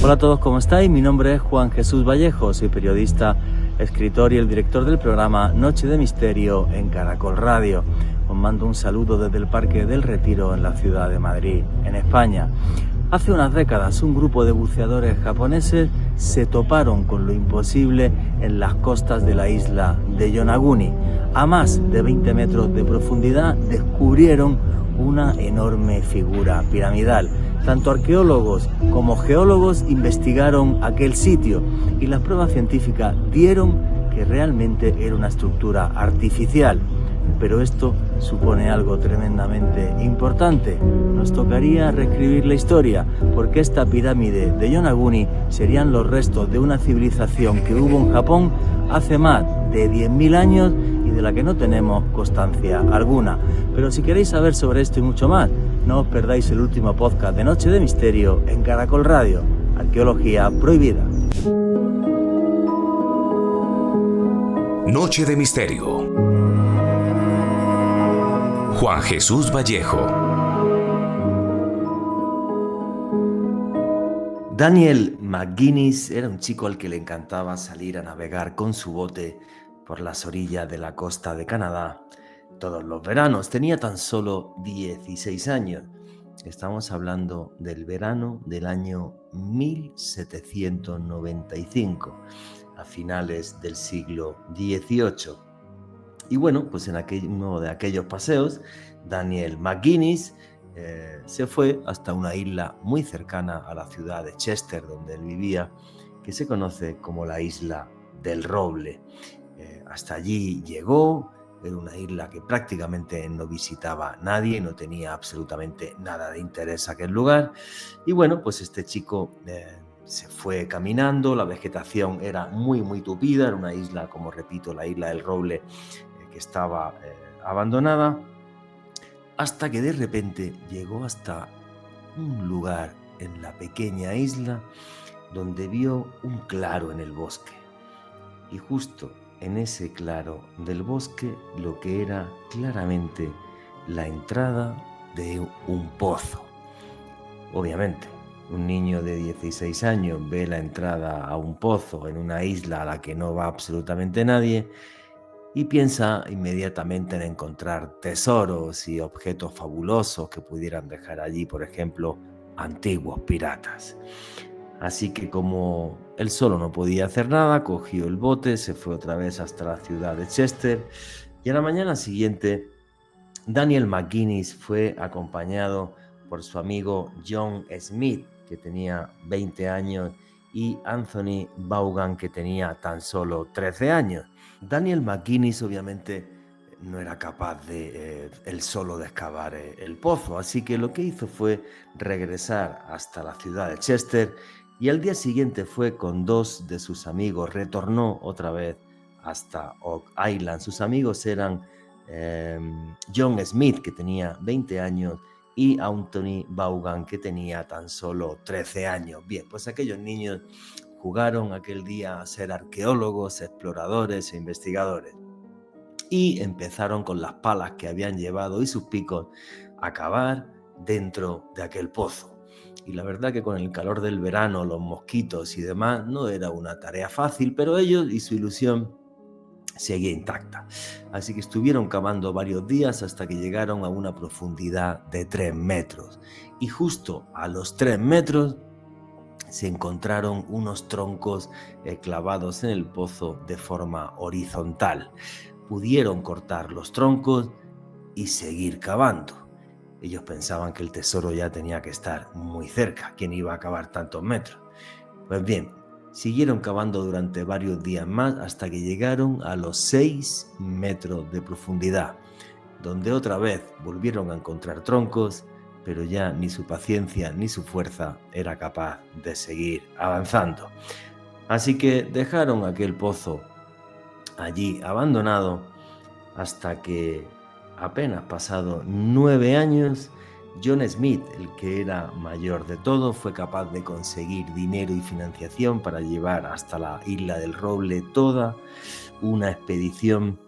Hola a todos, ¿cómo estáis? Mi nombre es Juan Jesús Vallejo, soy periodista, escritor y el director del programa Noche de Misterio en Caracol Radio. Os mando un saludo desde el Parque del Retiro en la ciudad de Madrid, en España. Hace unas décadas un grupo de buceadores japoneses se toparon con lo imposible en las costas de la isla de Yonaguni. A más de 20 metros de profundidad descubrieron una enorme figura piramidal. Tanto arqueólogos como geólogos investigaron aquel sitio y las pruebas científicas dieron que realmente era una estructura artificial. Pero esto supone algo tremendamente importante. Nos tocaría reescribir la historia, porque esta pirámide de Yonaguni serían los restos de una civilización que hubo en Japón hace más de 10.000 años y de la que no tenemos constancia alguna. Pero si queréis saber sobre esto y mucho más, no os perdáis el último podcast de Noche de Misterio en Caracol Radio, Arqueología Prohibida. Noche de Misterio. Juan Jesús Vallejo. Daniel McGuinness era un chico al que le encantaba salir a navegar con su bote por las orillas de la costa de Canadá todos los veranos. Tenía tan solo 16 años. Estamos hablando del verano del año 1795, a finales del siglo XVIII. Y bueno, pues en uno de aquellos paseos, Daniel McGuinness se fue hasta una isla muy cercana a la ciudad de Chester, donde él vivía, que se conoce como la Isla del Roble. Hasta allí llegó. Era una isla que prácticamente no visitaba nadie, no tenía absolutamente nada de interés aquel lugar. Y bueno, pues este chico se fue caminando. La vegetación era muy tupida, era una isla, como repito, la Isla del Roble, que estaba abandonada, hasta que de repente llegó hasta un lugar en la pequeña isla donde vio un claro en el bosque. Y justo en ese claro del bosque, lo que era claramente la entrada de un pozo. Obviamente, un niño de 16 años ve la entrada a un pozo en una isla a la que no va absolutamente nadie y piensa inmediatamente en encontrar tesoros y objetos fabulosos que pudieran dejar allí, por ejemplo, antiguos piratas. Así que como él solo no podía hacer nada, cogió el bote, se fue otra vez hasta la ciudad de Chester y a la mañana siguiente Daniel McGuinness fue acompañado por su amigo John Smith, que tenía 20 años, y Anthony Vaughan, que tenía tan solo 13 años. Daniel McGuinness obviamente no era capaz de él solo de excavar el pozo, así que lo que hizo fue regresar hasta la ciudad de Chester y al día siguiente fue con dos de sus amigos, retornó otra vez hasta Oak Island. Sus amigos eran John Smith, que tenía 20 años, y Anthony Vaughan, que tenía tan solo 13 años. Bien, pues aquellos niños jugaron aquel día a ser arqueólogos, exploradores e investigadores y empezaron con las palas que habían llevado y sus picos a cavar dentro de aquel pozo. Y la verdad que con el calor del verano, los mosquitos y demás, no era una tarea fácil, pero ellos y su ilusión seguía intacta. Así que estuvieron cavando varios días hasta que llegaron a una profundidad de 3 metros. Y justo a los 3 metros se encontraron unos troncos clavados en el pozo de forma horizontal. Pudieron cortar los troncos y seguir cavando. Ellos pensaban que el tesoro ya tenía que estar muy cerca. ¿Quién iba a cavar tantos metros? Pues bien, siguieron cavando durante varios días más hasta que llegaron a los 6 metros de profundidad, donde otra vez volvieron a encontrar troncos, pero ya ni su paciencia ni su fuerza era capaz de seguir avanzando. Así que dejaron aquel pozo allí abandonado hasta que, apenas pasado 9 años, John Smith, el que era mayor de todo, fue capaz de conseguir dinero y financiación para llevar hasta la Isla del Roble toda una expedición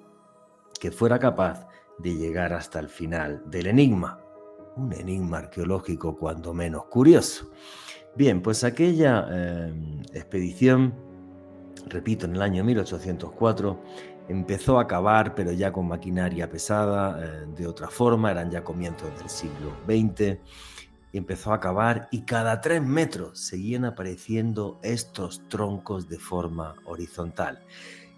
que fuera capaz de llegar hasta el final del enigma. Un enigma arqueológico cuando menos curioso. Bien, pues aquella expedición, repito, en el año 1804, empezó a cavar, pero ya con maquinaria pesada, de otra forma, eran ya comienzos del siglo XX, y empezó a cavar y cada 3 metros seguían apareciendo estos troncos de forma horizontal.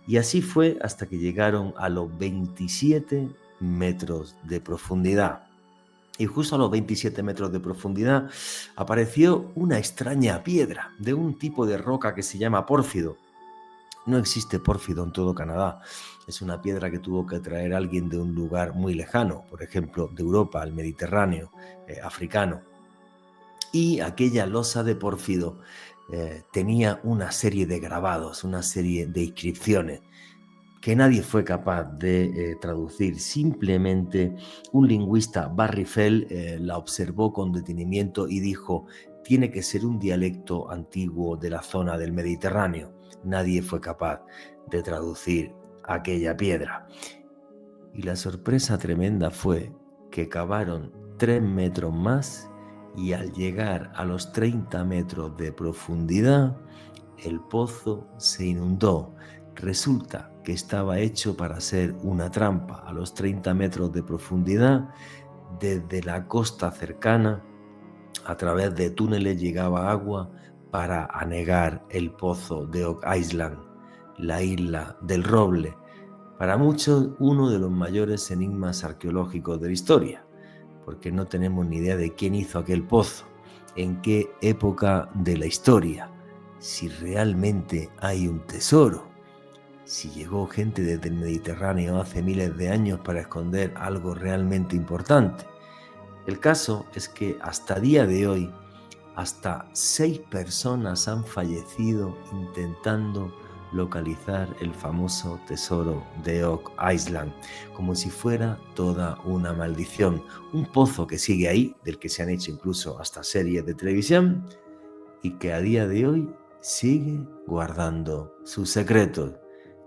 Y así fue hasta que llegaron a los 27 metros de profundidad. Y justo a los 27 metros de profundidad apareció una extraña piedra de un tipo de roca que se llama pórfido. No existe pórfido en todo Canadá. Es una piedra que tuvo que traer alguien de un lugar muy lejano, por ejemplo, de Europa, al Mediterráneo, africano. Y aquella losa de pórfido tenía una serie de grabados, una serie de inscripciones que nadie fue capaz de traducir. Simplemente un lingüista, Barry Fell, la observó con detenimiento y dijo: tiene que ser un dialecto antiguo de la zona del Mediterráneo. Nadie fue capaz de traducir aquella piedra. Y la sorpresa tremenda fue que cavaron 3 metros más y al llegar a los 30 metros de profundidad, el pozo se inundó. Resulta que estaba hecho para ser una trampa. A los 30 metros de profundidad, desde la costa cercana, a través de túneles llegaba agua para anegar el pozo de Oak Island, la isla del roble. Para muchos, uno de los mayores enigmas arqueológicos de la historia, porque no tenemos ni idea de quién hizo aquel pozo, en qué época de la historia, si realmente hay un tesoro, si llegó gente desde el Mediterráneo hace miles de años para esconder algo realmente importante. El caso es que hasta día de hoy, hasta 6 personas han fallecido intentando localizar el famoso tesoro de Oak Island, como si fuera toda una maldición. Un pozo que sigue ahí, del que se han hecho incluso hasta series de televisión, y que a día de hoy sigue guardando sus secretos.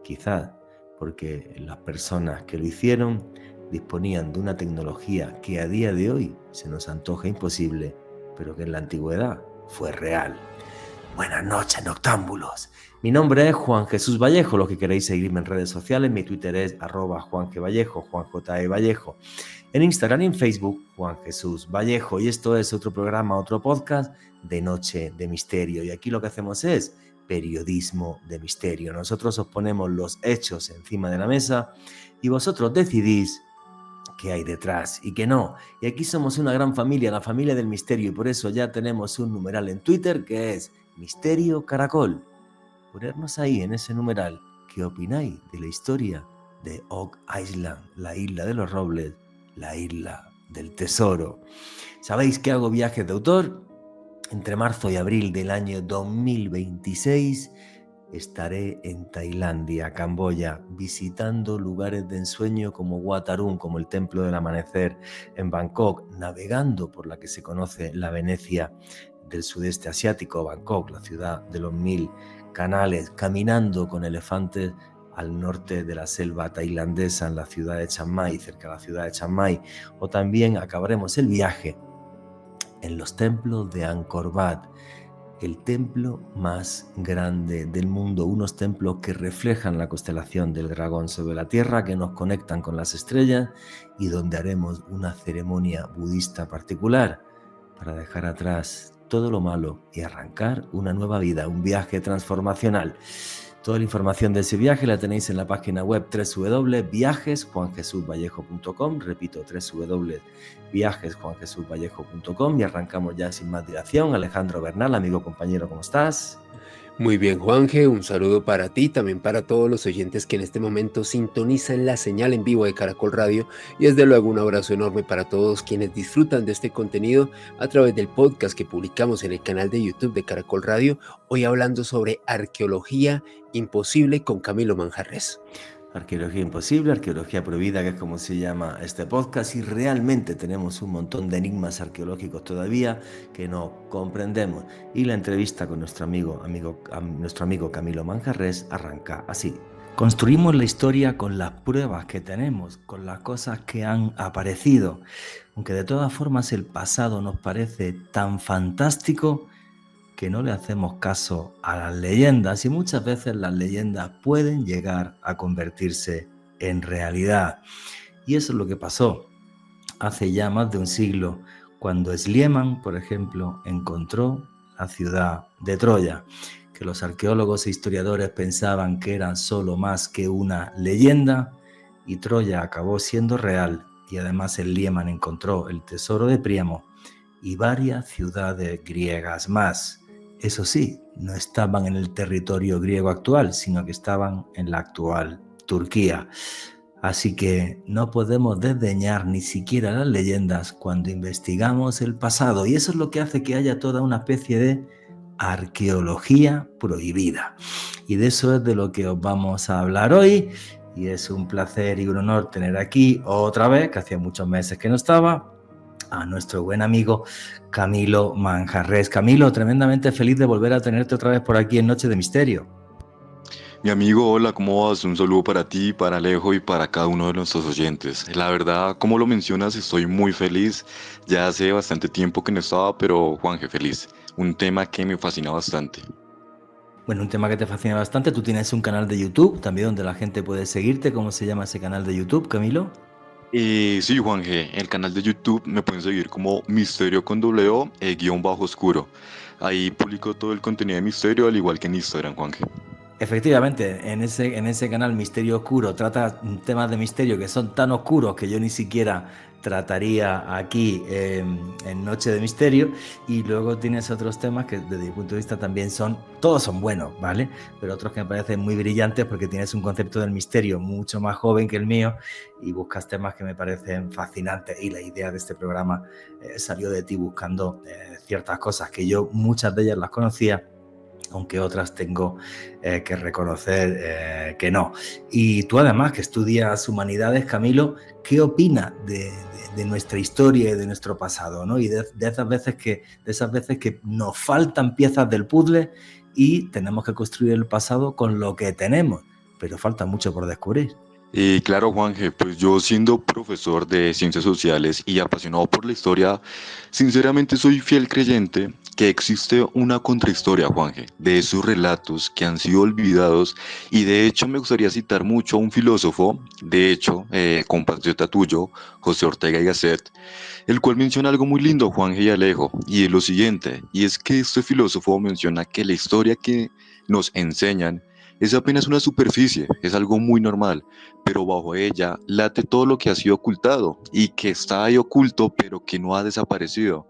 Quizás porque las personas que lo hicieron disponían de una tecnología que a día de hoy se nos antoja imposible, pero que en la antigüedad fue real. Buenas noches, noctámbulos. Mi nombre es Juan Jesús Vallejo. Los que queréis seguirme en redes sociales, mi Twitter es @JuanGVallejo, JuanJE Vallejo. En Instagram y en Facebook, Juan Jesús Vallejo. Y esto es otro programa, otro podcast de Noche de Misterio. Y aquí lo que hacemos es periodismo de misterio. Nosotros os ponemos los hechos encima de la mesa y vosotros decidís qué hay detrás y qué no. Y aquí somos una gran familia, la familia del misterio, y por eso ya tenemos un numeral en Twitter que es Misterio Caracol. Ponernos ahí en ese numeral qué opináis de la historia de Oak Island, la isla de los robles, la isla del tesoro. ¿Sabéis que hago viajes de autor? Entre marzo y abril del año 2026 estaré en Tailandia, Camboya, visitando lugares de ensueño como Wat Arun, como el Templo del Amanecer en Bangkok, navegando por la que se conoce la Venecia del sudeste asiático, Bangkok, la ciudad de los 1000 canales, caminando con elefantes al norte de la selva tailandesa en la ciudad de Chiang Mai, cerca de la ciudad de Chiang Mai, o también acabaremos el viaje en los templos de Angkor Wat, el templo más grande del mundo, unos templos que reflejan la constelación del dragón sobre la tierra, que nos conectan con las estrellas y donde haremos una ceremonia budista particular para dejar atrás todo lo malo y arrancar una nueva vida, un viaje transformacional. Toda la información de ese viaje la tenéis en la página web www.viajesjuanjesusvallejo.com, repito, www.viajesjuanjesusvallejo.com, y arrancamos ya sin más dilación. Alejandro Bernal, amigo, compañero, ¿cómo estás? Muy bien, Juanje, un saludo para ti, también para todos los oyentes que en este momento sintonizan la señal en vivo de Caracol Radio, y desde luego un abrazo enorme para todos quienes disfrutan de este contenido a través del podcast que publicamos en el canal de YouTube de Caracol Radio, hoy hablando sobre arqueología imposible con Camilo Manjarres. Arqueología imposible, arqueología prohibida, que es como se llama este podcast, y realmente tenemos un montón de enigmas arqueológicos todavía que no comprendemos. Y la entrevista con nuestro amigo Camilo Manjarres arranca así. Construimos la historia con las pruebas que tenemos, con las cosas que han aparecido, aunque de todas formas el pasado nos parece tan fantástico que no le hacemos caso a las leyendas y muchas veces las leyendas pueden llegar a convertirse en realidad. Y eso es lo que pasó hace ya más de un siglo, cuando Schliemann, por ejemplo, encontró la ciudad de Troya, que los arqueólogos e historiadores pensaban que era solo más que una leyenda, y Troya acabó siendo real, y además Schliemann encontró el tesoro de Príamo y varias ciudades griegas más. Eso sí, no estaban en el territorio griego actual, sino que estaban en la actual Turquía. Así que no podemos desdeñar ni siquiera las leyendas cuando investigamos el pasado, y eso es lo que hace que haya toda una especie de arqueología prohibida. Y de eso es de lo que os vamos a hablar hoy, y es un placer y un honor tener aquí otra vez, que hacía muchos meses que no estaba, a nuestro buen amigo Camilo Manjarrés. Camilo, tremendamente feliz de volver a tenerte otra vez por aquí en Noche de Misterio. Mi amigo, hola, ¿cómo vas? Un saludo para ti, para Alejo y para cada uno de nuestros oyentes. La verdad, como lo mencionas, estoy muy feliz. Ya hace bastante tiempo que no estaba, pero Juanje, feliz. Un tema que me fascina bastante. Bueno, un tema que te fascina bastante. Tú tienes un canal de YouTube también donde la gente puede seguirte. ¿Cómo se llama ese canal de YouTube, Camilo? Sí, Juanje, el canal de YouTube me pueden seguir como Misterio con doble O, guión bajo oscuro. Ahí publico todo el contenido de Misterio, al igual que en Instagram, Juanje. Efectivamente, en ese canal Misterio Oscuro trata temas de misterio que son tan oscuros que yo ni siquiera trataría aquí en Noche de Misterio, y luego tienes otros temas que desde mi punto de vista también todos son buenos, ¿vale? Pero otros que me parecen muy brillantes porque tienes un concepto del misterio mucho más joven que el mío y buscas temas que me parecen fascinantes, y la idea de este programa salió de ti buscando ciertas cosas que yo muchas de ellas las conocía, aunque otras tengo que reconocer que no. Y tú además que estudias humanidades, Camilo, ¿qué opinas de nuestra historia y de nuestro pasado, ¿no? Y de esas veces que nos faltan piezas del puzzle y tenemos que construir el pasado con lo que tenemos, pero falta mucho por descubrir. Claro, Juanje, pues yo siendo profesor de ciencias sociales y apasionado por la historia, sinceramente soy fiel creyente que existe una contrahistoria, Juanje, de esos relatos que han sido olvidados, y de hecho me gustaría citar mucho a un filósofo, de hecho, compatriota tuyo, José Ortega y Gasset, el cual menciona algo muy lindo, Juanje y Alejo, y es lo siguiente, y es que este filósofo menciona que la historia que nos enseñan es apenas una superficie, es algo muy normal, pero bajo ella late todo lo que ha sido ocultado y que está ahí oculto, pero que no ha desaparecido.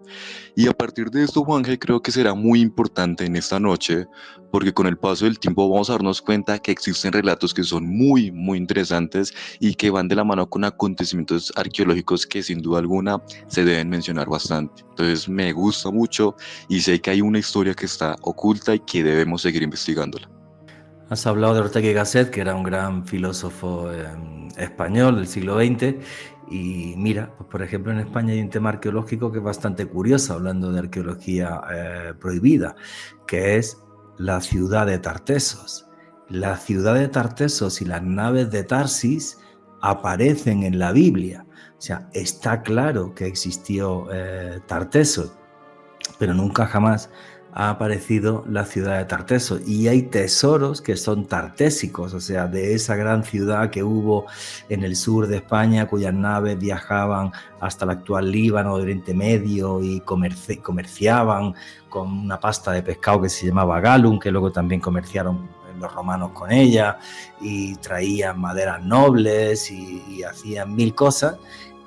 Y a partir de esto, Juanje, creo que será muy importante en esta noche, porque con el paso del tiempo vamos a darnos cuenta que existen relatos que son muy, muy interesantes y que van de la mano con acontecimientos arqueológicos que sin duda alguna se deben mencionar bastante. Entonces me gusta mucho y sé que hay una historia que está oculta y que debemos seguir investigándola. Has hablado de Ortega y Gasset, que era un gran filósofo español del siglo XX, y mira, pues por ejemplo en España hay un tema arqueológico que es bastante curioso, hablando de arqueología prohibida, que es la ciudad de Tartesos. La ciudad de Tartesos y las naves de Tarsis aparecen en la Biblia. O sea, está claro que existió Tartesos, pero nunca jamás ha aparecido la ciudad de Tarteso, y hay tesoros que son tartésicos, o sea, de esa gran ciudad que hubo en el sur de España, cuyas naves viajaban hasta el actual Líbano, Oriente Medio, y comerciaban con una pasta de pescado que se llamaba galum, que luego también comerciaron los romanos con ella, y traían maderas nobles y hacían mil cosas,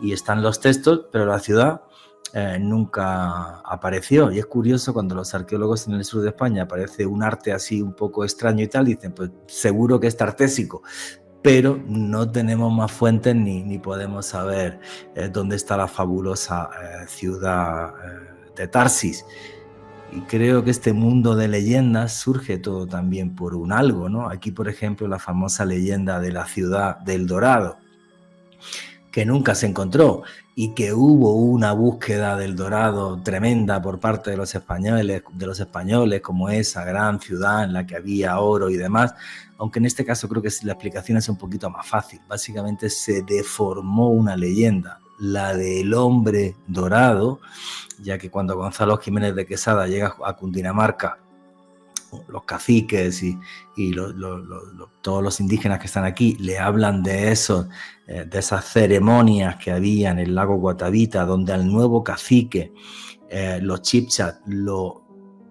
y están los textos, pero la ciudad nunca apareció. Y es curioso, cuando los arqueólogos en el sur de España aparece un arte así un poco extraño y tal, dicen, pues seguro que es tartésico, pero no tenemos más fuentes ni podemos saber dónde está la fabulosa ciudad de Tarsis. Y creo que este mundo de leyendas surge todo también por un algo, ¿no? Aquí, por ejemplo, la famosa leyenda de la ciudad del Dorado, que nunca se encontró, y que hubo una búsqueda del Dorado tremenda por parte de los españoles, como esa gran ciudad en la que había oro y demás, aunque en este caso creo que la explicación es un poquito más fácil. Básicamente se deformó una leyenda la del hombre dorado, ya que cuando Gonzalo Jiménez de Quesada llega a Cundinamarca, los caciques y todos los indígenas que están aquí le hablan de esas ceremonias que había en el lago Guatavita, donde al nuevo cacique los chibchas lo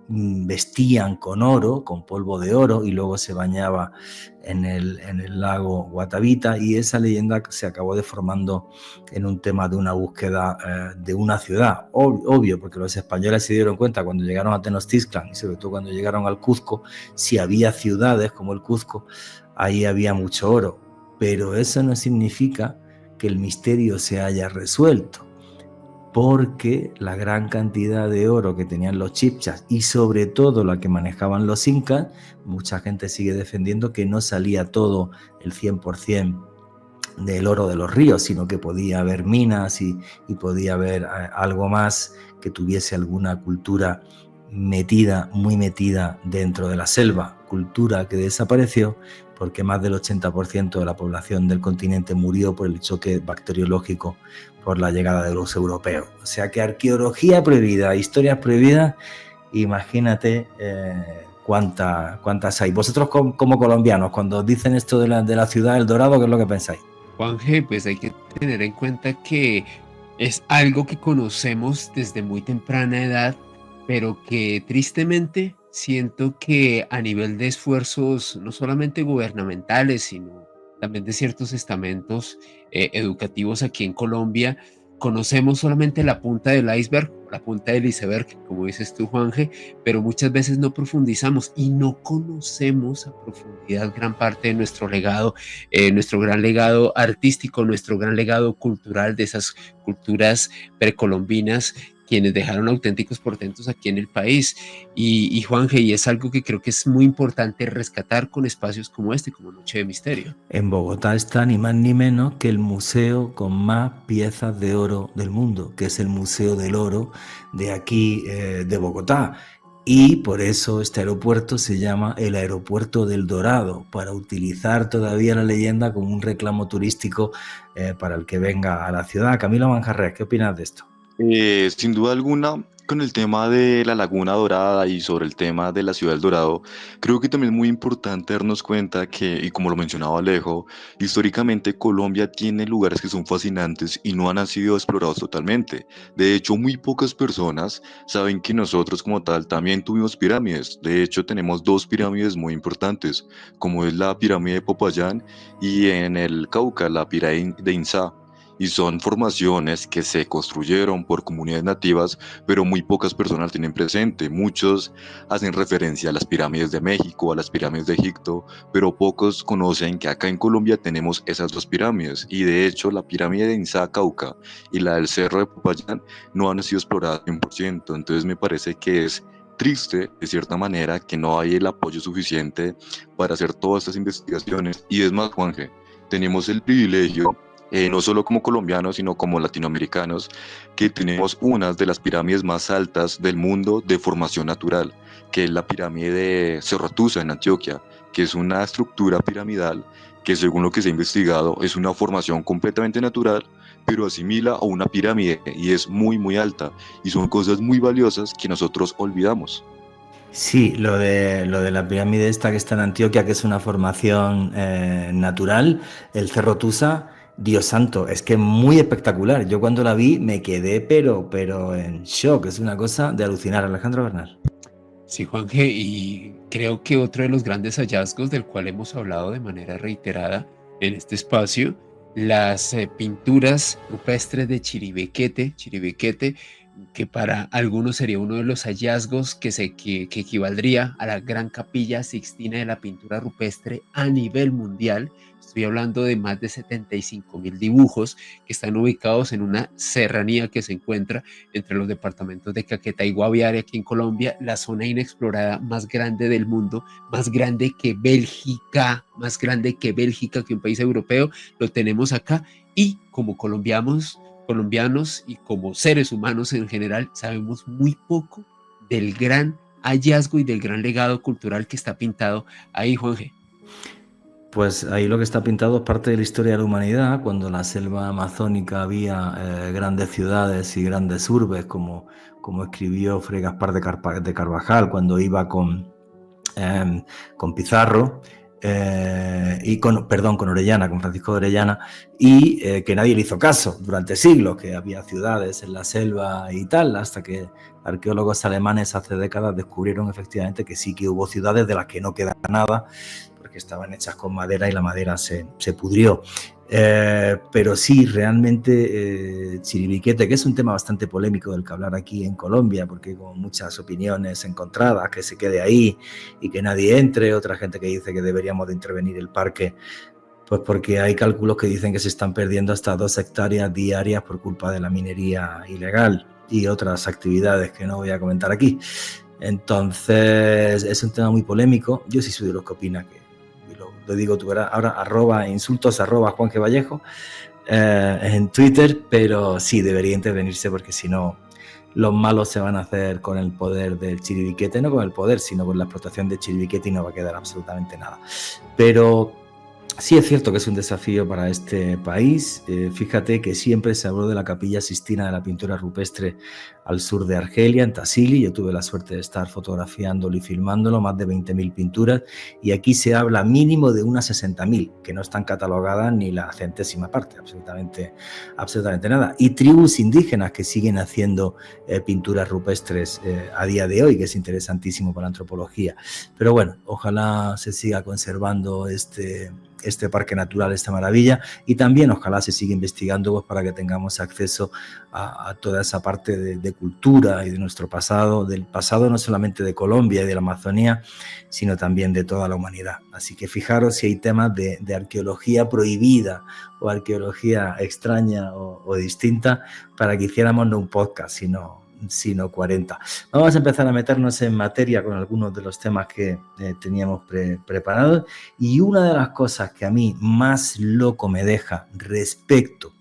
vestían con oro, con polvo de oro, y luego se bañaba en el lago Guatavita, y esa leyenda se acabó deformando en un tema de una búsqueda de una ciudad. Obvio, porque los españoles se dieron cuenta cuando llegaron a Tenochtitlan, y sobre todo cuando llegaron al Cuzco, si había ciudades como el Cuzco, ahí había mucho oro, pero eso no significa que el misterio se haya resuelto, porque la gran cantidad de oro que tenían los chibchas y sobre todo la que manejaban los incas, mucha gente sigue defendiendo que no salía todo el 100% del oro de los ríos, sino que podía haber minas y podía haber algo más que tuviese alguna cultura muy metida dentro de la selva, cultura que desapareció porque más del 80% de la población del continente murió por el choque bacteriológico por la llegada de los europeos. O sea que arqueología prohibida, historias prohibidas, imagínate cuántas hay. Vosotros como colombianos, cuando dicen esto de la ciudad del Dorado, ¿qué es lo que pensáis? Juanje, pues hay que tener en cuenta que es algo que conocemos desde muy temprana edad, pero que tristemente siento que a nivel de esfuerzos no solamente gubernamentales, sino también de ciertos estamentos educativos aquí en Colombia, conocemos solamente la punta del iceberg, la punta del iceberg, como dices tú, Juanje, pero muchas veces no profundizamos y no conocemos a profundidad gran parte de nuestro legado, nuestro gran legado artístico, nuestro gran legado cultural de esas culturas precolombinas, quienes dejaron auténticos portentos aquí en el país. Y Juanje, y es algo que creo que es muy importante rescatar con espacios como este, como Noche de Misterio. En Bogotá está ni más ni menos que el museo con más piezas de oro del mundo, que es el Museo del Oro de aquí, de Bogotá. Y por eso este aeropuerto se llama el Aeropuerto del Dorado, para utilizar todavía la leyenda como un reclamo turístico para el que venga a la ciudad. Camilo Manjarres, ¿qué opinas de esto? Sin duda alguna, con el tema de la Laguna Dorada y sobre el tema de la Ciudad del Dorado, creo que también es muy importante darnos cuenta que, y como lo mencionaba Alejo, históricamente Colombia tiene lugares que son fascinantes y no han sido explorados totalmente. De hecho, muy pocas personas saben que nosotros como tal también tuvimos pirámides. De hecho, tenemos dos pirámides muy importantes, como es la pirámide de Popayán y en el Cauca, la pirámide de Inzá. Y son formaciones que se construyeron por comunidades nativas, pero muy pocas personas tienen presente. Muchos hacen referencia a las pirámides de México, a las pirámides de Egipto, pero pocos conocen que acá en Colombia tenemos esas dos pirámides. Y de hecho, la pirámide de Inzá Cauca y la del Cerro de Popayán no han sido exploradas 100%. Entonces me parece que es triste, de cierta manera, que no hay el apoyo suficiente para hacer todas estas investigaciones. Y es más, Juanje, tenemos el privilegio, no solo como colombianos, sino como latinoamericanos, que tenemos una de las pirámides más altas del mundo de formación natural, que es la pirámide de Cerro Tusa en Antioquia, que es una estructura piramidal que, según lo que se ha investigado, es una formación completamente natural, pero asimila a una pirámide y es muy, muy alta, y son cosas muy valiosas que nosotros olvidamos. Sí, lo de la pirámide esta que está en Antioquia, que es una formación natural, el Cerro Tusa, Dios santo, es que es muy espectacular. Yo cuando la vi me quedé pero en shock, es una cosa de alucinar. Alejandro Bernal. Sí, Juanje, y creo que otro de los grandes hallazgos del cual hemos hablado de manera reiterada en este espacio, las pinturas rupestres de Chiribiquete, que para algunos sería uno de los hallazgos que equivaldría a la Gran Capilla Sixtina de la pintura rupestre a nivel mundial. Estoy hablando de más de 75.000 dibujos que están ubicados en una serranía que se encuentra entre los departamentos de Caquetá y Guaviare aquí en Colombia, la zona inexplorada más grande del mundo, más grande que Bélgica, que un país europeo, lo tenemos acá. Y como colombianos y como seres humanos en general, sabemos muy poco del gran hallazgo y del gran legado cultural que está pintado ahí, Juanje. Pues ahí lo que está pintado es parte de la historia de la humanidad, cuando en la selva amazónica había grandes ciudades y grandes urbes, como escribió Fray Gaspar de Carvajal cuando iba con Pizarro, con Orellana, con Francisco de Orellana, y que nadie le hizo caso durante siglos, que había ciudades en la selva y tal, hasta que arqueólogos alemanes hace décadas descubrieron efectivamente que sí que hubo ciudades de las que no queda nada, porque estaban hechas con madera y la madera se pudrió. Pero sí, realmente Chiribiquete, que es un tema bastante polémico del que hablar aquí en Colombia, porque hay como muchas opiniones encontradas, que se quede ahí y que nadie entre, otra gente que dice que deberíamos de intervenir el parque, pues porque hay cálculos que dicen que se están perdiendo hasta 2 hectáreas diarias por culpa de la minería ilegal y otras actividades que no voy a comentar aquí. Entonces es un tema muy polémico. Yo sí soy de los que opina que, lo digo tú verás ahora, insultos Juan G. Vallejo en Twitter, pero sí debería intervenirse, porque si no los malos se van a hacer con el poder del Chiribiquete, no con el poder, sino con la explotación del Chiribiquete, y no va a quedar absolutamente nada. Pero sí es cierto que es un desafío para este país. Fíjate que siempre se habló de la Capilla Sistina de la pintura rupestre al sur de Argelia, en Tassili. Yo tuve la suerte de estar fotografiándolo y filmándolo, más de 20.000 pinturas, y aquí se habla mínimo de unas 60.000, que no están catalogadas ni la centésima parte, absolutamente nada. Y tribus indígenas que siguen haciendo pinturas rupestres a día de hoy, que es interesantísimo para la antropología. Pero bueno, ojalá se siga conservando este parque natural, esta maravilla, y también ojalá se siga investigando, pues, para que tengamos acceso a toda esa parte de cultura y de nuestro pasado, del pasado no solamente de Colombia y de la Amazonía, sino también de toda la humanidad. Así que fijaros si hay temas de arqueología prohibida o arqueología extraña o distinta, para que hiciéramos no un podcast, sino 40. Vamos a empezar a meternos en materia con algunos de los temas que teníamos preparados, y una de las cosas que a mí más loco me deja respecto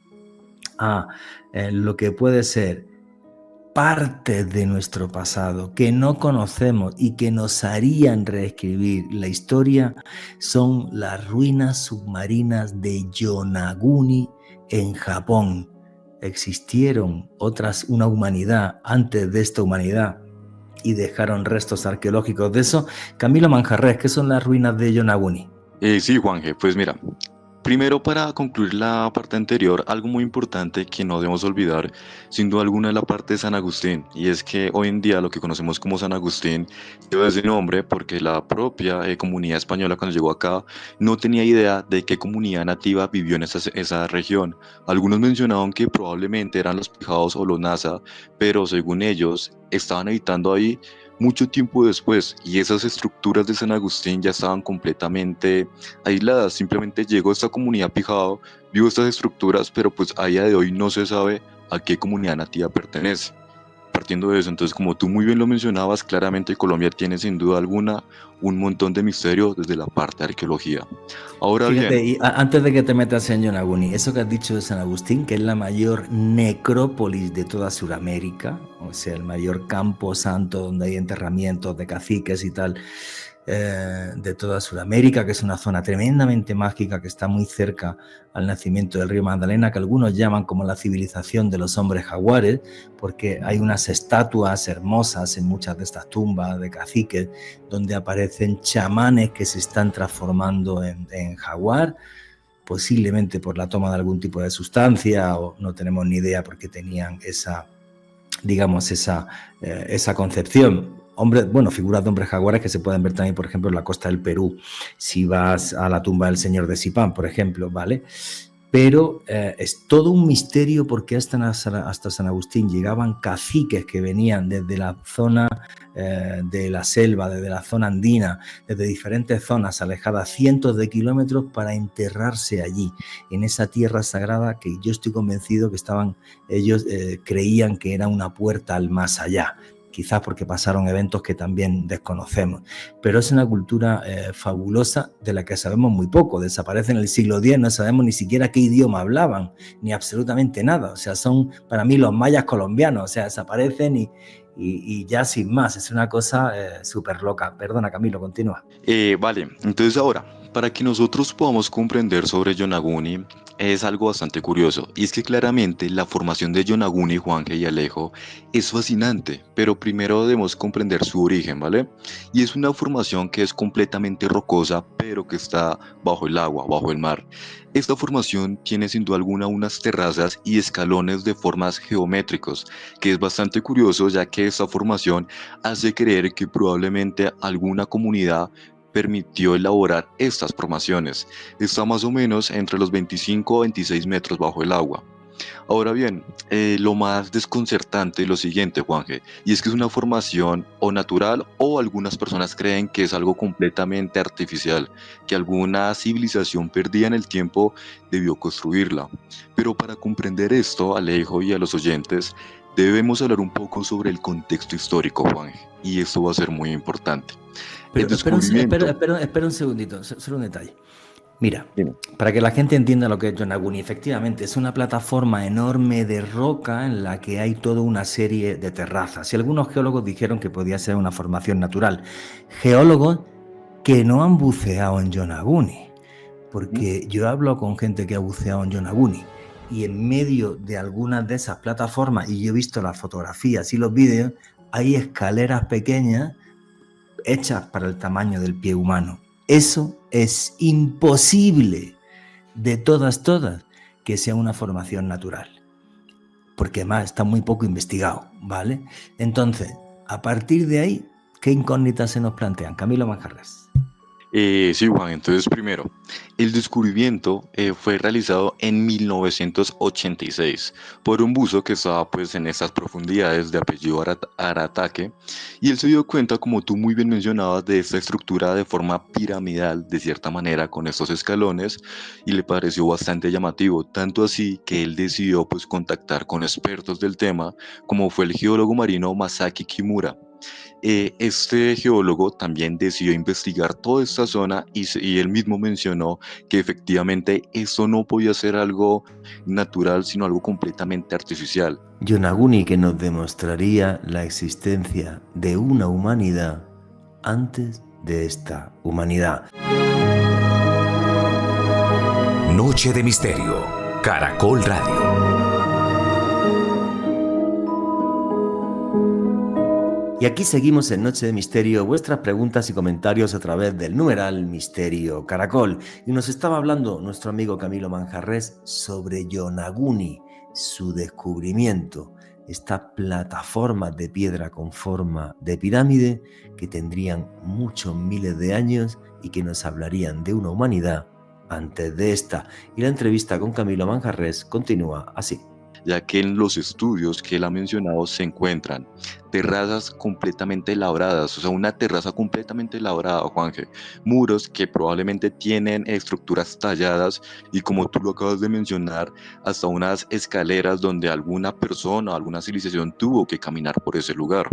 a lo que puede ser parte de nuestro pasado que no conocemos y que nos harían reescribir la historia, son las ruinas submarinas de Yonaguni en Japón. Existieron una humanidad antes de esta humanidad y dejaron restos arqueológicos de eso. Camilo Manjarres, ¿qué son las ruinas de Yonaguni? Sí, Juanje, pues mira, primero, para concluir la parte anterior, algo muy importante que no debemos olvidar, sin duda alguna, es la parte de San Agustín. Y es que hoy en día lo que conocemos como San Agustín lleva ese nombre porque la propia comunidad española, cuando llegó acá, no tenía idea de qué comunidad nativa vivió en esa región. Algunos mencionaban que probablemente eran los Pijaos o los Nasa, pero según ellos estaban habitando ahí mucho tiempo después, y esas estructuras de San Agustín ya estaban completamente aisladas. Simplemente llegó esta comunidad Pijao, vio estas estructuras, pero pues a día de hoy no se sabe a qué comunidad nativa pertenece. Partiendo de eso, entonces, como tú muy bien lo mencionabas, claramente Colombia tiene sin duda alguna un montón de misterio desde la parte de arqueología. Ahora Fíjate, bien, y antes de que te metas en Yonaguni, eso que has dicho de San Agustín, que es la mayor necrópolis de toda Sudamérica, o sea, el mayor campo santo donde hay enterramientos de caciques y tal, de toda Sudamérica, que es una zona tremendamente mágica que está muy cerca al nacimiento del río Magdalena, que algunos llaman como la civilización de los hombres jaguares, porque hay unas estatuas hermosas en muchas de estas tumbas de caciques donde aparecen chamanes que se están transformando en jaguar, posiblemente por la toma de algún tipo de sustancia, o no tenemos ni idea porque tenían esa concepción. Figuras de hombres jaguares que se pueden ver también, por ejemplo, en la costa del Perú, si vas a la tumba del señor de Sipán, por ejemplo, ¿vale? Pero es todo un misterio porque hasta San Agustín llegaban caciques que venían desde la zona de la selva, desde la zona andina, desde diferentes zonas alejadas cientos de kilómetros, para enterrarse allí, en esa tierra sagrada que yo estoy convencido que ellos creían que era una puerta al más allá. Quizás porque pasaron eventos que también desconocemos, pero es una cultura fabulosa de la que sabemos muy poco. Desaparece en el siglo X, no sabemos ni siquiera qué idioma hablaban, ni absolutamente nada. O sea, son para mí los mayas colombianos, o sea, desaparecen y ya sin más. Es una cosa súper loca. Perdona, Camilo, continúa. vale, entonces ahora, Para que nosotros podamos comprender sobre Yonaguni es algo bastante curioso, y es que claramente la formación de Yonaguni, Juanje y Alejo es fascinante, pero primero debemos comprender su origen, ¿vale? Y es una formación que es completamente rocosa, pero que está bajo el agua, bajo el mar. Esta formación tiene sin duda alguna unas terrazas y escalones de formas geométricos, que es bastante curioso ya que esta formación hace creer que probablemente alguna comunidad permitió elaborar estas formaciones. Está más o menos entre los 25 o 26 metros bajo el agua. Ahora bien, lo más desconcertante es lo siguiente, Juanje, y es que es una formación o natural o algunas personas creen que es algo completamente artificial, que alguna civilización perdida en el tiempo debió construirla. Pero para comprender esto, Alejo y a los oyentes, debemos hablar un poco sobre el contexto histórico, Juanje, y esto va a ser muy importante. El Pero descubrimiento. espera un segundito, solo un detalle. Mira, Dime. para que la gente entienda lo que es Yonaguni, efectivamente es una plataforma enorme de roca en la que hay toda una serie de terrazas. Y algunos geólogos dijeron que podía ser una formación natural. Geólogos que no han buceado en Yonaguni, porque yo hablo con gente que ha buceado en Yonaguni y en medio de algunas de esas plataformas, y yo he visto las fotografías y los vídeos, hay escaleras pequeñas hechas para el tamaño del pie humano. Eso es imposible de todas, que sea una formación natural, porque además está muy poco investigado, ¿vale? Entonces, a partir de ahí, ¿qué incógnitas se nos plantean? Camilo Manjarres. Sí, Juan, entonces primero, el descubrimiento fue realizado en 1986 por un buzo que estaba pues en esas profundidades de apellido Aratake, y él se dio cuenta, como tú muy bien mencionabas, de esta estructura de forma piramidal de cierta manera con estos escalones, y le pareció bastante llamativo, tanto así que él decidió pues contactar con expertos del tema como fue el geólogo marino Masaki Kimura. Este geólogo también decidió investigar toda esta zona y él mismo mencionó que efectivamente esto no podía ser algo natural, sino algo completamente artificial. Yonaguni, que nos demostraría la existencia de una humanidad antes de esta humanidad. Noche de Misterio, Caracol Radio. Y aquí seguimos en Noche de Misterio, vuestras preguntas y comentarios a través del numeral Misterio Caracol. Y nos estaba hablando nuestro amigo Camilo Manjarres sobre Yonaguni, su descubrimiento, estas plataformas de piedra con forma de pirámide que tendrían muchos miles de años y que nos hablarían de una humanidad antes de esta. Y la entrevista con Camilo Manjarres continúa así. Ya que en los estudios que él ha mencionado se encuentran terrazas completamente labradas, o sea, una terraza completamente labrada, Juanje, muros que probablemente tienen estructuras talladas y, como tú lo acabas de mencionar, hasta unas escaleras donde alguna persona, alguna civilización tuvo que caminar por ese lugar.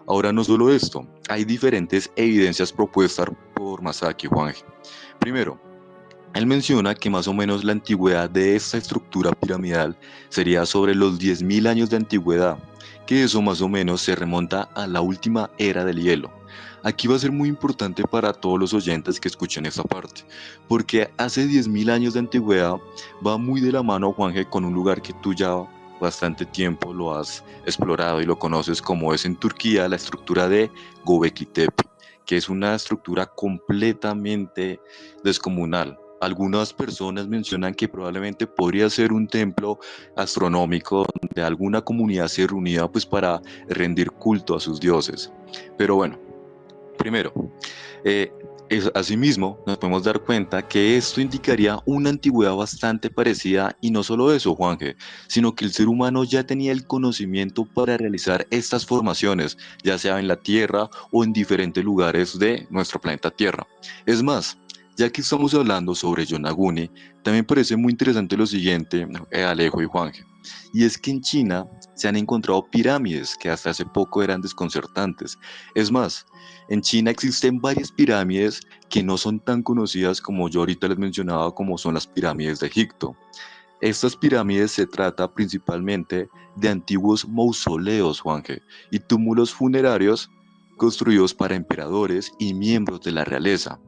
Ahora, no solo esto, hay diferentes evidencias propuestas por Masaki, Juanje. Primero, él menciona que más o menos la antigüedad de esta estructura piramidal sería sobre los 10.000 años de antigüedad, que eso más o menos se remonta a la última era del hielo. Aquí va a ser muy importante para todos los oyentes que escuchen esta parte, porque hace 10.000 años de antigüedad va muy de la mano, Juanje, con un lugar que tú ya bastante tiempo lo has explorado y lo conoces, como es en Turquía, la estructura de Göbekli Tepe, que es una estructura completamente descomunal. Algunas personas mencionan que probablemente podría ser un templo astronómico donde alguna comunidad se reunía pues para rendir culto a sus dioses. Pero bueno, primero, asimismo nos podemos dar cuenta que esto indicaría una antigüedad bastante parecida, y no solo eso, Juanje, sino que el ser humano ya tenía el conocimiento para realizar estas formaciones, ya sea en la Tierra o en diferentes lugares de nuestro planeta Tierra. Es más, ya que estamos hablando sobre Yonaguni, también parece muy interesante lo siguiente, Alejo y Juanje, y es que en China se han encontrado pirámides que hasta hace poco eran desconcertantes. Es más, en China existen varias pirámides que no son tan conocidas como yo ahorita les mencionaba, como son las pirámides de Egipto. Estas pirámides se trata principalmente de antiguos mausoleos, Juanje, y túmulos funerarios construidos para emperadores y miembros de la realeza.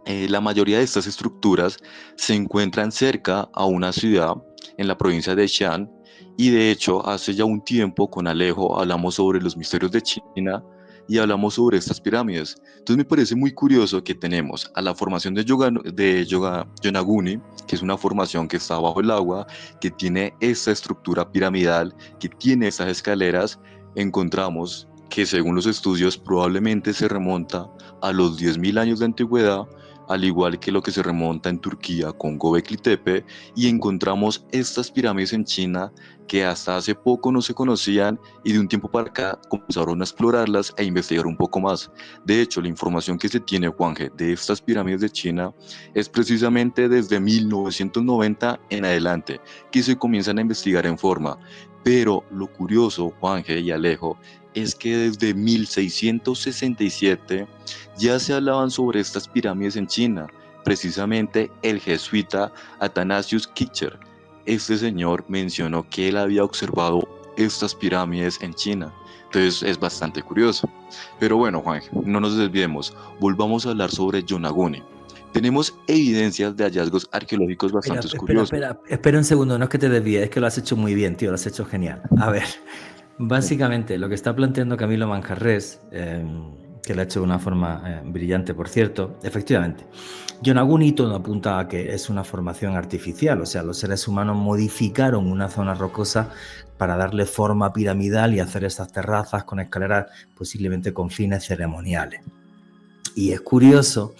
La mayoría de estas estructuras se encuentran cerca a una ciudad en la provincia de Xi'an y de hecho hace ya un tiempo con Alejo hablamos sobre los misterios de China y hablamos sobre estas pirámides. Entonces me parece muy curioso que tenemos a la formación de Yonaguni, que es una formación que está bajo el agua, que tiene esta estructura piramidal, que tiene estas escaleras. Encontramos que según los estudios probablemente se remonta a los 10.000 años de antigüedad, al igual que lo que se remonta en Turquía con Göbekli Tepe, y encontramos estas pirámides en China que hasta hace poco no se conocían y de un tiempo para acá comenzaron a explorarlas e investigar un poco más. De hecho, la información que se tiene, Juanje, de estas pirámides de China es precisamente desde 1990 en adelante, que se comienzan a investigar en forma. Pero lo curioso, Juanje y Alejo, es que desde 1667 ya se hablaban sobre estas pirámides en China. Precisamente el jesuita Athanasius Kircher, este señor mencionó que él había observado estas pirámides en China. Entonces es bastante curioso. Pero bueno, Juan, no nos desviemos. Volvamos a hablar sobre Yonaguni. Tenemos evidencias de hallazgos arqueológicos bastante curiosos. Espera un segundo, no es que te desvíes, es que lo has hecho muy bien, tío, lo has hecho genial. A ver, básicamente lo que está planteando Camilo Manjarrés, que lo ha hecho de una forma brillante, por cierto, efectivamente, Yonaguni todo apunta a que es una formación artificial, o sea, los seres humanos modificaron una zona rocosa para darle forma piramidal y hacer estas terrazas con escaleras posiblemente con fines ceremoniales. Y es curioso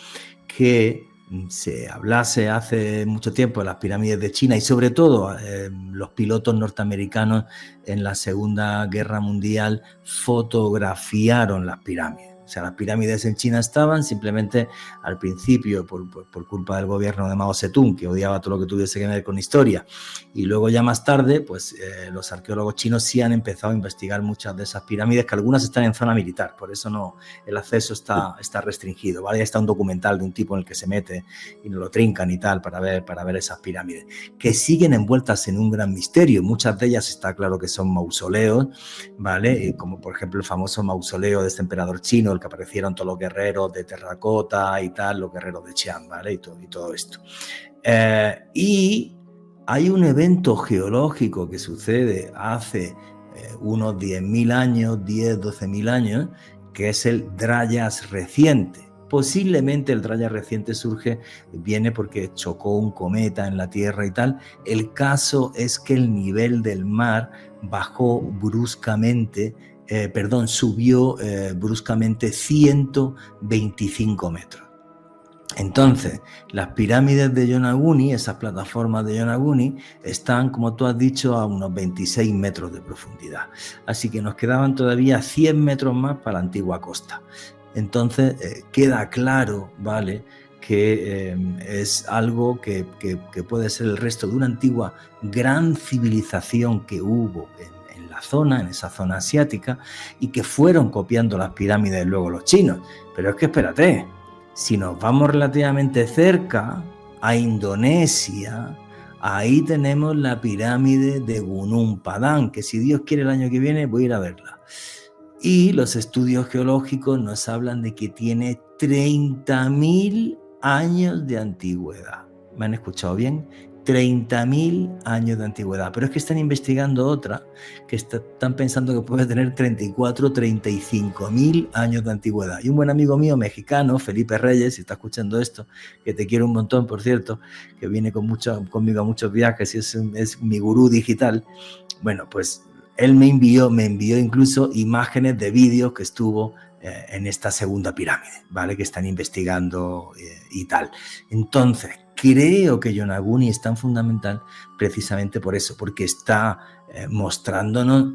que se hablase hace mucho tiempo de las pirámides de China y sobre todo los pilotos norteamericanos en la Segunda Guerra Mundial fotografiaron las pirámides. O sea, las pirámides en China estaban simplemente al principio por culpa del gobierno de Mao Zedong, que odiaba todo lo que tuviese que ver con historia. Y luego ya más tarde, pues los arqueólogos chinos sí han empezado a investigar muchas de esas pirámides, que algunas están en zona militar, por eso no, el acceso está restringido, ¿vale? Ya está un documental de un tipo en el que se mete y no lo trincan y tal para ver esas pirámides, que siguen envueltas en un gran misterio. Muchas de ellas está claro que son mausoleos, ¿vale? Como por ejemplo el famoso mausoleo de este emperador chino, que aparecieron todos los guerreros de terracota y tal, los guerreros de Xi'an, ¿vale? Y todo esto. Y hay un evento geológico que sucede hace unos 10.000 años, 12.000 años, que es el Dryas reciente. Posiblemente el Dryas reciente viene porque chocó un cometa en la Tierra y tal. El caso es que el nivel del mar bajó bruscamente, subió bruscamente 125 metros. Entonces, las pirámides de Yonaguni, esas plataformas de Yonaguni, están, como tú has dicho, a unos 26 metros de profundidad. Así que nos quedaban todavía 100 metros más para la antigua costa. Entonces, queda claro, ¿vale?, que es algo que puede ser el resto de una antigua gran civilización que hubo en esa zona asiática, y que fueron copiando las pirámides luego los chinos. Pero es que espérate, si nos vamos relativamente cerca a Indonesia, ahí tenemos la pirámide de Gunung Padang, que si Dios quiere el año que viene voy a ir a verla. Y los estudios geológicos nos hablan de que tiene 30.000 años de antigüedad. ¿Me han escuchado bien? 30.000 años de antigüedad, pero es que están investigando otra que están pensando que puede tener 34, 35.000 años de antigüedad. Y un buen amigo mío mexicano, Felipe Reyes, si está escuchando esto, que te quiero un montón, por cierto, que viene conmigo a muchos viajes y es mi gurú digital. Bueno, pues él me envió incluso imágenes de vídeos que estuvo en esta segunda pirámide, ¿vale?, que están investigando y tal. Entonces, creo que Yonaguni es tan fundamental precisamente por eso, porque está mostrándonos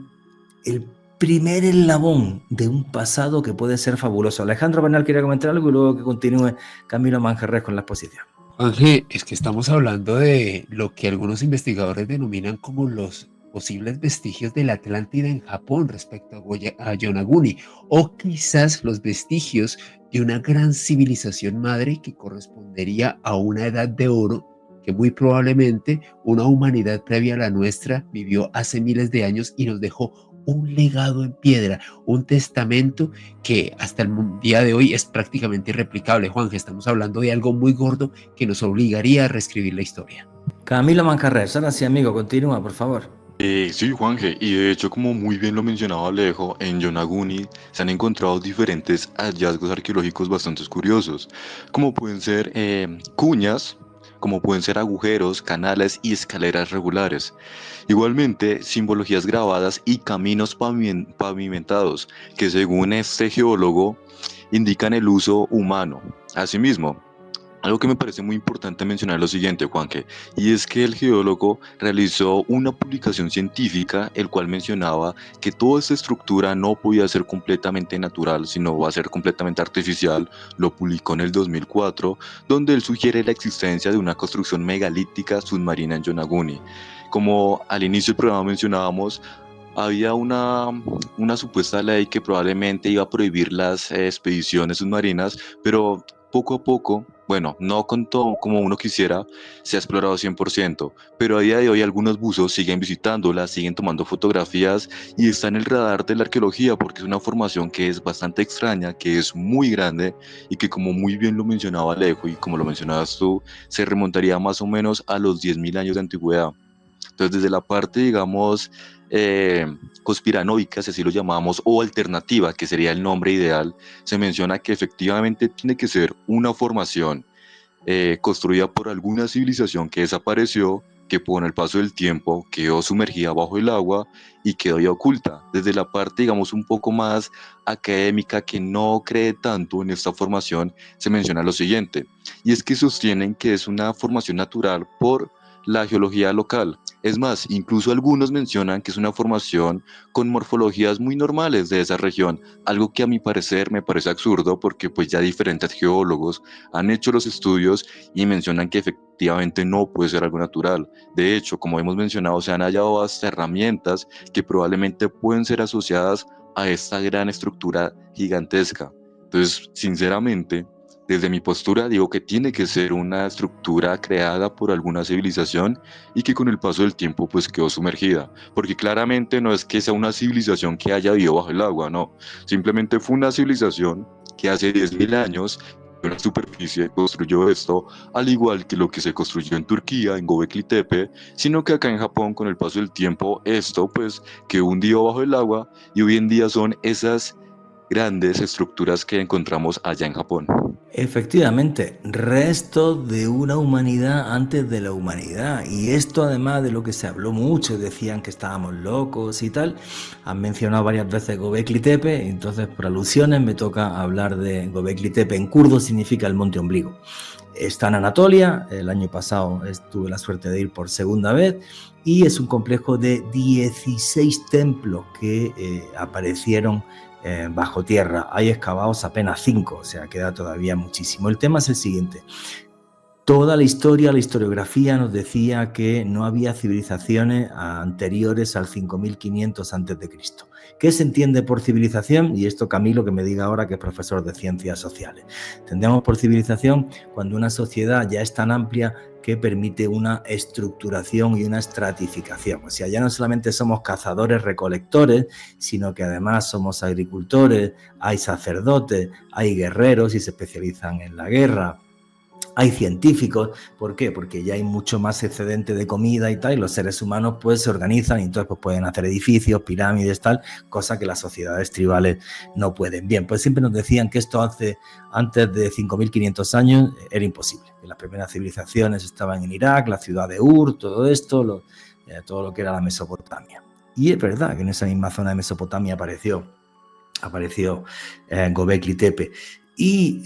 el primer eslabón de un pasado que puede ser fabuloso. Alejandro Bernal quería comentar algo y luego que continúe Camilo Manjarrés con la exposición. Ángel, es que estamos hablando de lo que algunos investigadores denominan como los posibles vestigios de la Atlántida en Japón respecto a Yonaguni, o quizás los vestigios de una gran civilización madre que correspondería a una edad de oro que muy probablemente una humanidad previa a la nuestra vivió hace miles de años y nos dejó un legado en piedra, un testamento que hasta el día de hoy es prácticamente irreplicable. Juanje, estamos hablando de algo muy gordo que nos obligaría a reescribir la historia. Camilo Mancarrés, ahora sí, amigo, continúa, por favor. Sí, Juanje, y de hecho, como muy bien lo mencionaba Alejo, en Yonaguni se han encontrado diferentes hallazgos arqueológicos bastante curiosos, como pueden ser cuñas, como pueden ser agujeros, canales y escaleras regulares. Igualmente, simbologías grabadas y caminos pavimentados, que según este geólogo indican el uso humano. Asimismo, algo que me parece muy importante mencionar es lo siguiente, Juanque, y es que el geólogo realizó una publicación científica, el cual mencionaba que toda esta estructura no podía ser completamente natural, sino va a ser completamente artificial. Lo publicó en el 2004, donde él sugiere la existencia de una construcción megalítica submarina en Yonaguni. Como al inicio del programa mencionábamos, había una supuesta ley que probablemente iba a prohibir las expediciones submarinas, pero poco a poco, bueno, no con todo como uno quisiera, se ha explorado 100%, pero a día de hoy algunos buzos siguen visitándola, siguen tomando fotografías y está en el radar de la arqueología porque es una formación que es bastante extraña, que es muy grande y que, como muy bien lo mencionaba Alejo y como lo mencionabas tú, se remontaría más o menos a los 10.000 años de antigüedad. Entonces, desde la parte, digamos, conspiranoica, si así lo llamamos, o alternativa, que sería el nombre ideal, se menciona que efectivamente tiene que ser una formación construida por alguna civilización que desapareció, que con el paso del tiempo quedó sumergida bajo el agua y quedó ya oculta. Desde la parte, digamos, un poco más académica, que no cree tanto en esta formación, se menciona lo siguiente, y es que sostienen que es una formación natural por la geología local. Es más, incluso algunos mencionan que es una formación con morfologías muy normales de esa región, algo que a mi parecer me parece absurdo porque pues ya diferentes geólogos han hecho los estudios y mencionan que efectivamente no puede ser algo natural. De hecho, como hemos mencionado, se han hallado hasta herramientas que probablemente pueden ser asociadas a esta gran estructura gigantesca. Entonces, sinceramente, desde mi postura digo que tiene que ser una estructura creada por alguna civilización y que con el paso del tiempo pues quedó sumergida, porque claramente no es que sea una civilización que haya vivido bajo el agua, no, simplemente fue una civilización que hace 10.000 años en una superficie construyó esto, al igual que lo que se construyó en Turquía, en Göbekli Tepe, sino que acá en Japón con el paso del tiempo esto pues quedó hundido bajo el agua y hoy en día son esas grandes estructuras que encontramos allá en Japón. Efectivamente, resto de una humanidad antes de la humanidad. Y esto, además de lo que se habló mucho, decían que estábamos locos y tal, han mencionado varias veces Göbekli Tepe, entonces por alusiones me toca hablar de Göbekli Tepe. En kurdo significa el monte ombligo. Está en Anatolia, el año pasado tuve la suerte de ir por segunda vez, y es un complejo de 16 templos que aparecieron bajo tierra. Hay excavados apenas 5, o sea, queda todavía muchísimo. El tema es el siguiente. Toda la historia, la historiografía nos decía que no había civilizaciones anteriores al 5500 a.C. ¿Qué se entiende por civilización? Y esto Camilo que me diga ahora, que es profesor de ciencias sociales. Entendemos por civilización cuando una sociedad ya es tan amplia que permite una estructuración y una estratificación. O sea, ya no solamente somos cazadores, recolectores, sino que además somos agricultores, hay sacerdotes, hay guerreros y se especializan en la guerra. Hay científicos, ¿por qué? Porque ya hay mucho más excedente de comida y tal, y los seres humanos pues se organizan y entonces pues pueden hacer edificios, pirámides, tal, cosa que las sociedades tribales no pueden. Bien, pues siempre nos decían que esto antes de 5.500 años era imposible, que las primeras civilizaciones estaban en Irak, la ciudad de Ur, todo esto, todo lo que era la Mesopotamia. Y es verdad que en esa misma zona de Mesopotamia apareció Göbekli Tepe. Y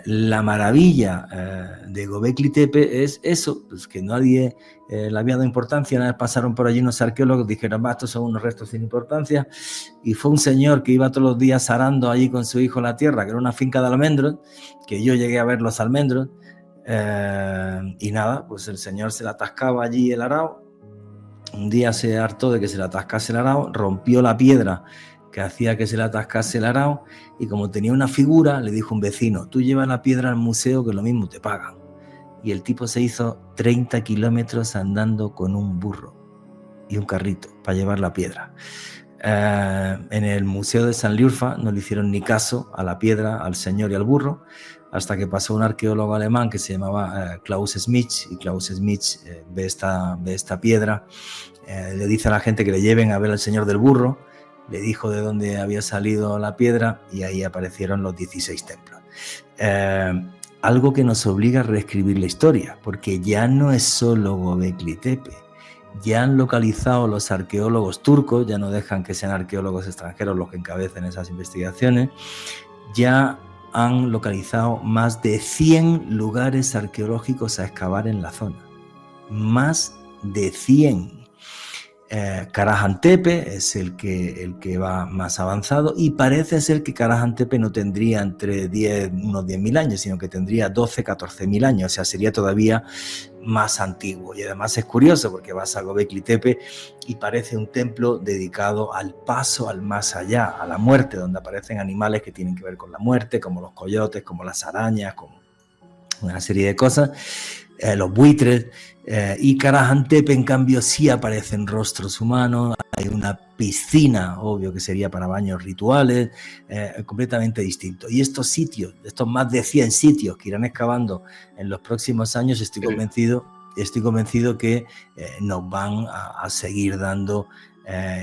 la maravilla de Göbekli Tepe es eso, pues que nadie le había dado importancia. Una vez pasaron por allí unos arqueólogos, dijeron, estos son unos restos sin importancia, y fue un señor que iba todos los días arando allí con su hijo la tierra, que era una finca de almendros, que yo llegué a ver los almendros, y nada, pues el señor se le atascaba allí el arao. Un día se hartó de que se le atascase el arao, rompió la piedra que hacía que se le atascase el arao, y como tenía una figura, le dijo un vecino, tú llevas la piedra al museo que lo mismo te pagan. Y el tipo se hizo 30 kilómetros andando con un burro y un carrito para llevar la piedra. En el Museo de San Liurfa no le hicieron ni caso a la piedra, al señor y al burro, hasta que pasó un arqueólogo alemán que se llamaba Klaus Schmidt, y Klaus Schmidt ve esta piedra, le dice a la gente que le lleven a ver al señor del burro, le dijo de dónde había salido la piedra y ahí aparecieron los 16 templos. Algo que nos obliga a reescribir la historia, porque ya no es solo Göbekli Tepe. Ya han localizado los arqueólogos turcos, ya no dejan que sean arqueólogos extranjeros los que encabecen esas investigaciones, ya han localizado más de 100 lugares arqueológicos a excavar en la zona. Más de 100. Karahantepe es el que va más avanzado y parece ser que Karahantepe no tendría entre unos 10.000 años, sino que tendría 14.000 años, o sea, sería todavía más antiguo. Y además es curioso porque vas a Göbekli Tepe y parece un templo dedicado al paso al más allá, a la muerte, donde aparecen animales que tienen que ver con la muerte, como los coyotes, como las arañas, como una serie de cosas, los buitres. Y Karahantepe, en cambio, sí aparecen rostros humanos, hay una piscina, obvio que sería para baños rituales, completamente distinto. Y estos sitios, estos más de 100 sitios que irán excavando en los próximos años, estoy convencido que nos van a seguir dando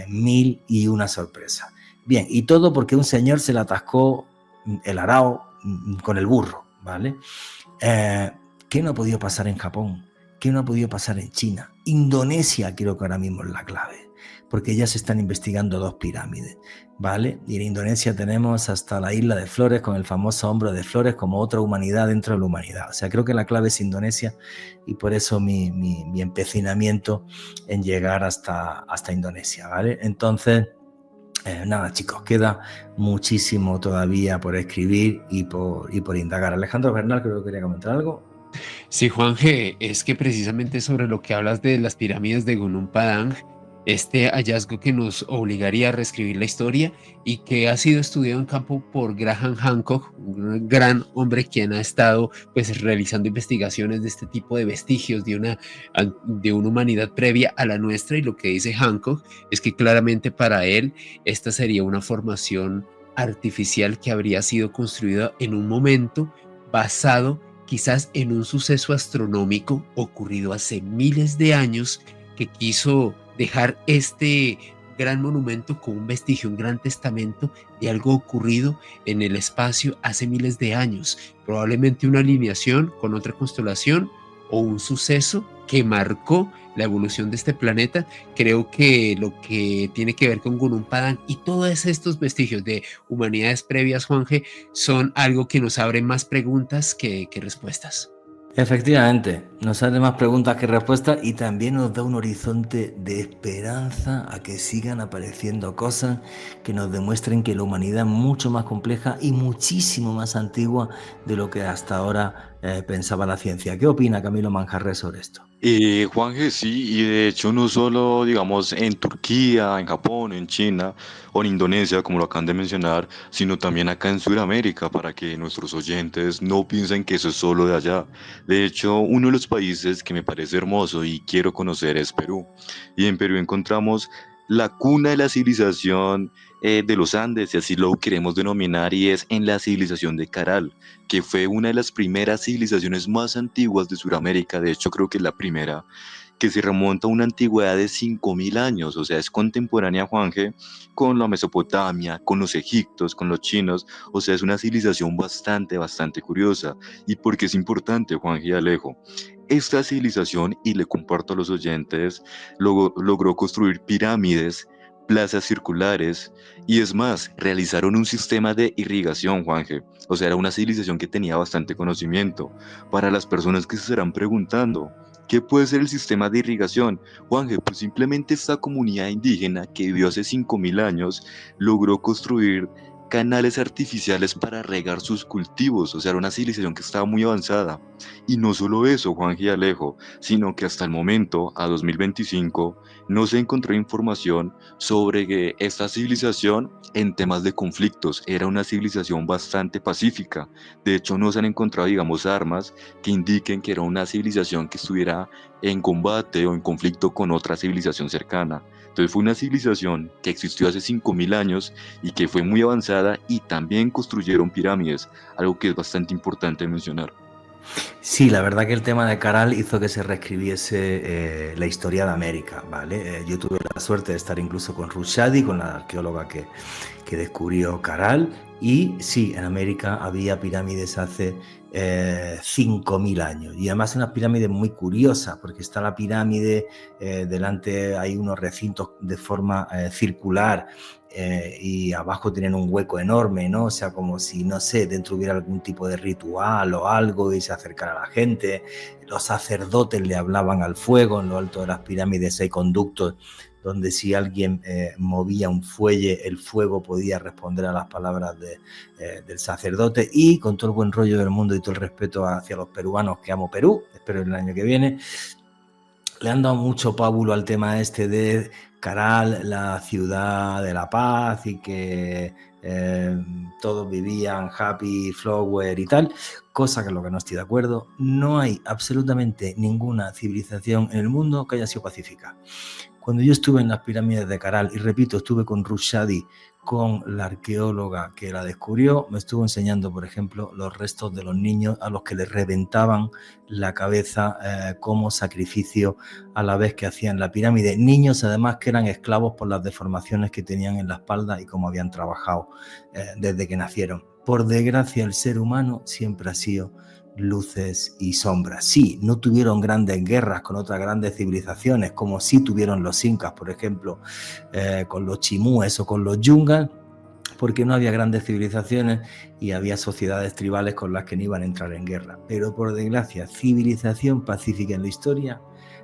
1001 sorpresas. Bien, y todo porque un señor se le atascó el arao con el burro, ¿vale? ¿Qué no ha podido pasar en Japón? ¿Qué no ha podido pasar en China? Indonesia creo que ahora mismo es la clave, porque ya se están investigando 2 pirámides, ¿vale? Y en Indonesia tenemos hasta la isla de Flores con el famoso hombro de Flores como otra humanidad dentro de la humanidad. O sea, creo que la clave es Indonesia y por eso mi empecinamiento en llegar hasta Indonesia, ¿vale? Entonces, nada, chicos, queda muchísimo todavía por escribir y por indagar. Alejandro Bernal, creo que quería comentar algo. Sí, Juanje, es que precisamente sobre lo que hablas de las pirámides de Gunung Padang, este hallazgo que nos obligaría a reescribir la historia y que ha sido estudiado en campo por Graham Hancock, un gran hombre quien ha estado pues realizando investigaciones de este tipo de vestigios de una humanidad previa a la nuestra, y lo que dice Hancock es que claramente para él esta sería una formación artificial que habría sido construida en un momento basado quizás en un suceso astronómico ocurrido hace miles de años, que quiso dejar este gran monumento como un vestigio, un gran testamento de algo ocurrido en el espacio hace miles de años, probablemente una alineación con otra constelación o un suceso que marcó la evolución de este planeta. Creo que lo que tiene que ver con Gunung Padang y todos estos vestigios de humanidades previas, Juanje, son algo que nos abre más preguntas que respuestas. Efectivamente, nos hace más preguntas que respuestas y también nos da un horizonte de esperanza a que sigan apareciendo cosas que nos demuestren que la humanidad es mucho más compleja y muchísimo más antigua de lo que hasta ahora pensaba la ciencia. ¿Qué opina Camilo Manjarrés sobre esto? Juanje, sí, y de hecho no solo, digamos, en Turquía, en Japón, en China o en Indonesia, como lo acaban de mencionar, sino también acá en Sudamérica, para que nuestros oyentes no piensen que eso es solo de allá. De hecho, uno de los países que me parece hermoso y quiero conocer es Perú. Y en Perú encontramos la cuna de la civilización de los Andes, y así lo queremos denominar, y es en la civilización de Caral, que fue una de las primeras civilizaciones más antiguas de Sudamérica. De hecho, creo que es la primera, que se remonta a una antigüedad de 5.000 años, o sea, es contemporánea, Juanje, con la Mesopotamia, con los egiptos, con los chinos, o sea, es una civilización bastante curiosa. ¿Y por qué es importante, Juanje y Alejo? Esta civilización, y le comparto a los oyentes, logró construir pirámides, plazas circulares, y es más, realizaron un sistema de irrigación, Juanje. O sea, era una civilización que tenía bastante conocimiento. Para las personas que se estarán preguntando, ¿qué puede ser el sistema de irrigación? Juanje, pues simplemente esta comunidad indígena que vivió hace 5.000 años logró construir canales artificiales para regar sus cultivos. O sea, era una civilización que estaba muy avanzada. Y no solo eso, Juanje y Alejo, sino que hasta el momento, a 2025, no se encontró información sobre que esta civilización en temas de conflictos era una civilización bastante pacífica. De hecho, no se han encontrado, digamos, armas que indiquen que era una civilización que estuviera en combate o en conflicto con otra civilización cercana. Entonces fue una civilización que existió hace 5.000 años y que fue muy avanzada, y también construyeron pirámides, algo que es bastante importante mencionar. Sí, la verdad que el tema de Caral hizo que se reescribiese la historia de América, ¿vale? Yo tuve la suerte de estar incluso con Ruth Shady, con la arqueóloga que descubrió Caral, y sí, en América había pirámides hace 5.000 años, y además unas pirámides muy curiosas, porque está la pirámide, delante hay unos recintos de forma circular, y abajo tienen un hueco enorme, ¿no? O sea, como si, no sé, dentro hubiera algún tipo de ritual o algo y se acercara a la gente. Los sacerdotes le hablaban al fuego. En lo alto de las pirámides hay conductos donde si alguien movía un fuelle, el fuego podía responder a las palabras del sacerdote. Y con todo el buen rollo del mundo y todo el respeto hacia los peruanos, que amo Perú, espero el año que viene, le han dado mucho pábulo al tema este de Caral, la ciudad de la paz, y que todos vivían happy, flower y tal, cosa que lo que no estoy de acuerdo. No hay absolutamente ninguna civilización en el mundo que haya sido pacífica. Cuando yo estuve en las pirámides de Caral, y repito, estuve con Ruth Shady, con la arqueóloga que la descubrió, me estuvo enseñando, por ejemplo, los restos de los niños a los que les reventaban la cabeza como sacrificio a la vez que hacían la pirámide. Niños, además, que eran esclavos por las deformaciones que tenían en la espalda y cómo habían trabajado desde que nacieron. Por desgracia, el ser humano siempre ha sido luces y sombras. Sí, no tuvieron grandes guerras con otras grandes civilizaciones, como sí tuvieron los incas, por ejemplo, con los chimúes o con los yungas, porque no había grandes civilizaciones y había sociedades tribales con las que no iban a entrar en guerra. Pero por desgracia, civilización pacífica en la historia,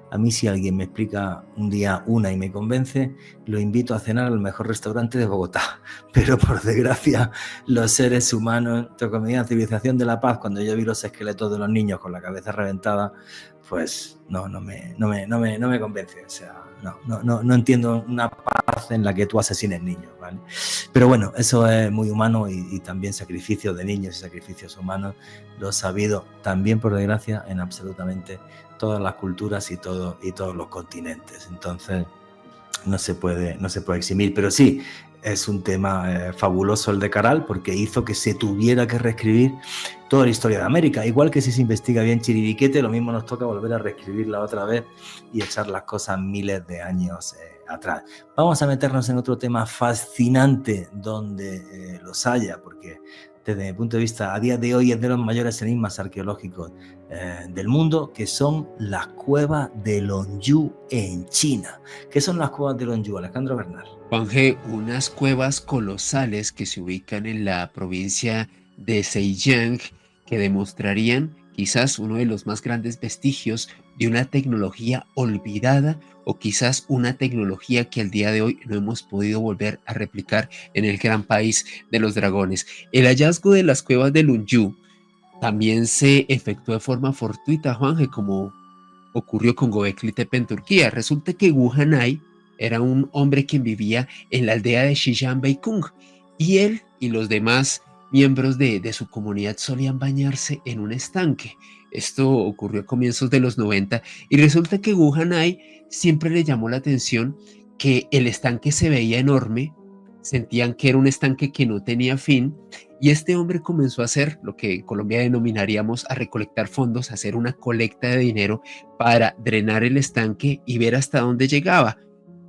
a mí, si alguien me explica un día una y me convence, lo invito a cenar al mejor restaurante de Bogotá. Pero por desgracia, los seres humanos, comida civilización de la paz, cuando yo vi los esqueletos de los niños con la cabeza reventada, pues no me convence. O sea, no entiendo una paz en la que tú asesines niños, ¿vale? Pero bueno, eso es muy humano, y también sacrificios de niños y sacrificios humanos los ha habido también, por desgracia, en absolutamente todas las culturas y todos los continentes. Entonces no se puede eximir, pero sí, es un tema fabuloso el de Caral, porque hizo que se tuviera que reescribir toda la historia de América. Igual que si se investiga bien Chiribiquete, lo mismo nos toca volver a reescribirla otra vez y echar las cosas miles de años atrás. Vamos a meternos en otro tema fascinante donde los haya, porque desde mi punto de vista, a día de hoy es de los mayores enigmas arqueológicos del mundo, que son las cuevas de Longyu en China. ¿Qué son las cuevas de Longyu, Alejandro Bernal? Juanje, unas cuevas colosales que se ubican en la provincia de Zhejiang, que demostrarían quizás uno de los más grandes vestigios de una tecnología olvidada, o quizás una tecnología que al día de hoy no hemos podido volver a replicar en el gran país de los dragones. El hallazgo de las cuevas de Longyu también se efectuó de forma fortuita, Juanje, como ocurrió con Göbekli Tepe en Turquía. Resulta que Wu Hanai era un hombre quien vivía en la aldea de Xizang Beikung, y él y los demás miembros de su comunidad solían bañarse en un estanque. Esto ocurrió a comienzos de los 90, y resulta que Wu Hanai siempre le llamó la atención que el estanque se veía enorme, sentían que era un estanque que no tenía fin, y este hombre comenzó a hacer lo que en Colombia denominaríamos a recolectar fondos, a hacer una colecta de dinero para drenar el estanque y ver hasta dónde llegaba.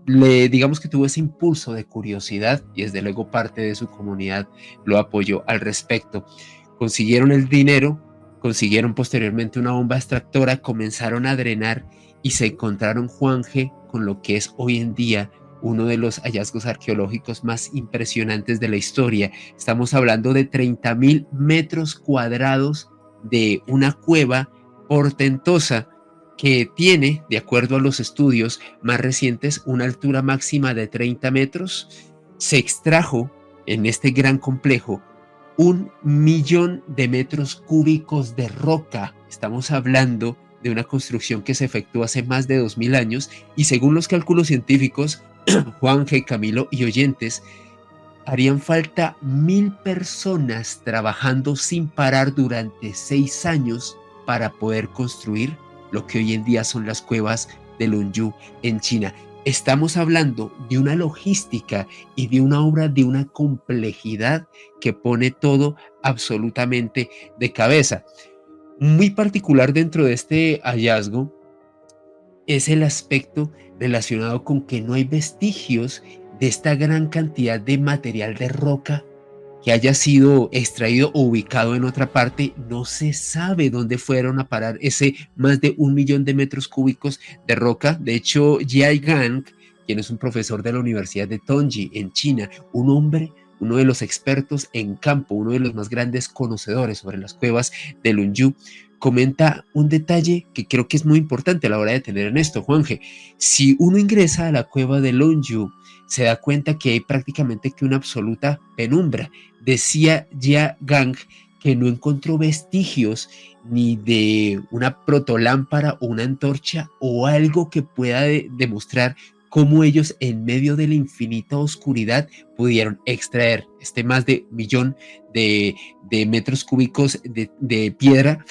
Digamos que tuvo ese impulso de curiosidad, y desde luego parte de su comunidad lo apoyó al respecto. Consiguieron el dinero, consiguieron posteriormente una bomba extractora, comenzaron a drenar y se encontraron, Juanje, con lo que es hoy en día uno de los hallazgos arqueológicos más impresionantes de la historia. Estamos hablando de 30.000 metros cuadrados de una cueva portentosa que tiene, de acuerdo a los estudios más recientes, una altura máxima de 30 metros. Se extrajo en este gran complejo 1.000.000 de metros cúbicos de roca. Estamos hablando de una construcción que se efectuó hace más de 2.000 años, y según los cálculos científicos, Juanje, Camilo y oyentes, harían falta 1.000 personas trabajando sin parar durante 6 años para poder construir lo que hoy en día son las cuevas de Longyu en China. Estamos hablando de una logística y de una obra de una complejidad que pone todo absolutamente de cabeza. Muy particular dentro de este hallazgo es el aspecto relacionado con que no hay vestigios de esta gran cantidad de material de roca que haya sido extraído o ubicado en otra parte. No se sabe dónde fueron a parar ese más de 1 millón de metros cúbicos de roca. De hecho, Jiai Gang, quien es un profesor de la Universidad de Tongji en China, un hombre, uno de los expertos en campo, uno de los más grandes conocedores sobre las cuevas de Longyu, comenta un detalle que creo que es muy importante a la hora de tener en esto, Juanje. Si uno ingresa a la cueva de Longyu, se da cuenta que hay prácticamente que una absoluta penumbra. Decía Jia Gang que no encontró vestigios ni de una protolámpara o una antorcha o algo que pueda demostrar cómo ellos en medio de la infinita oscuridad pudieron extraer este más de 1 millón de metros cúbicos de piedra,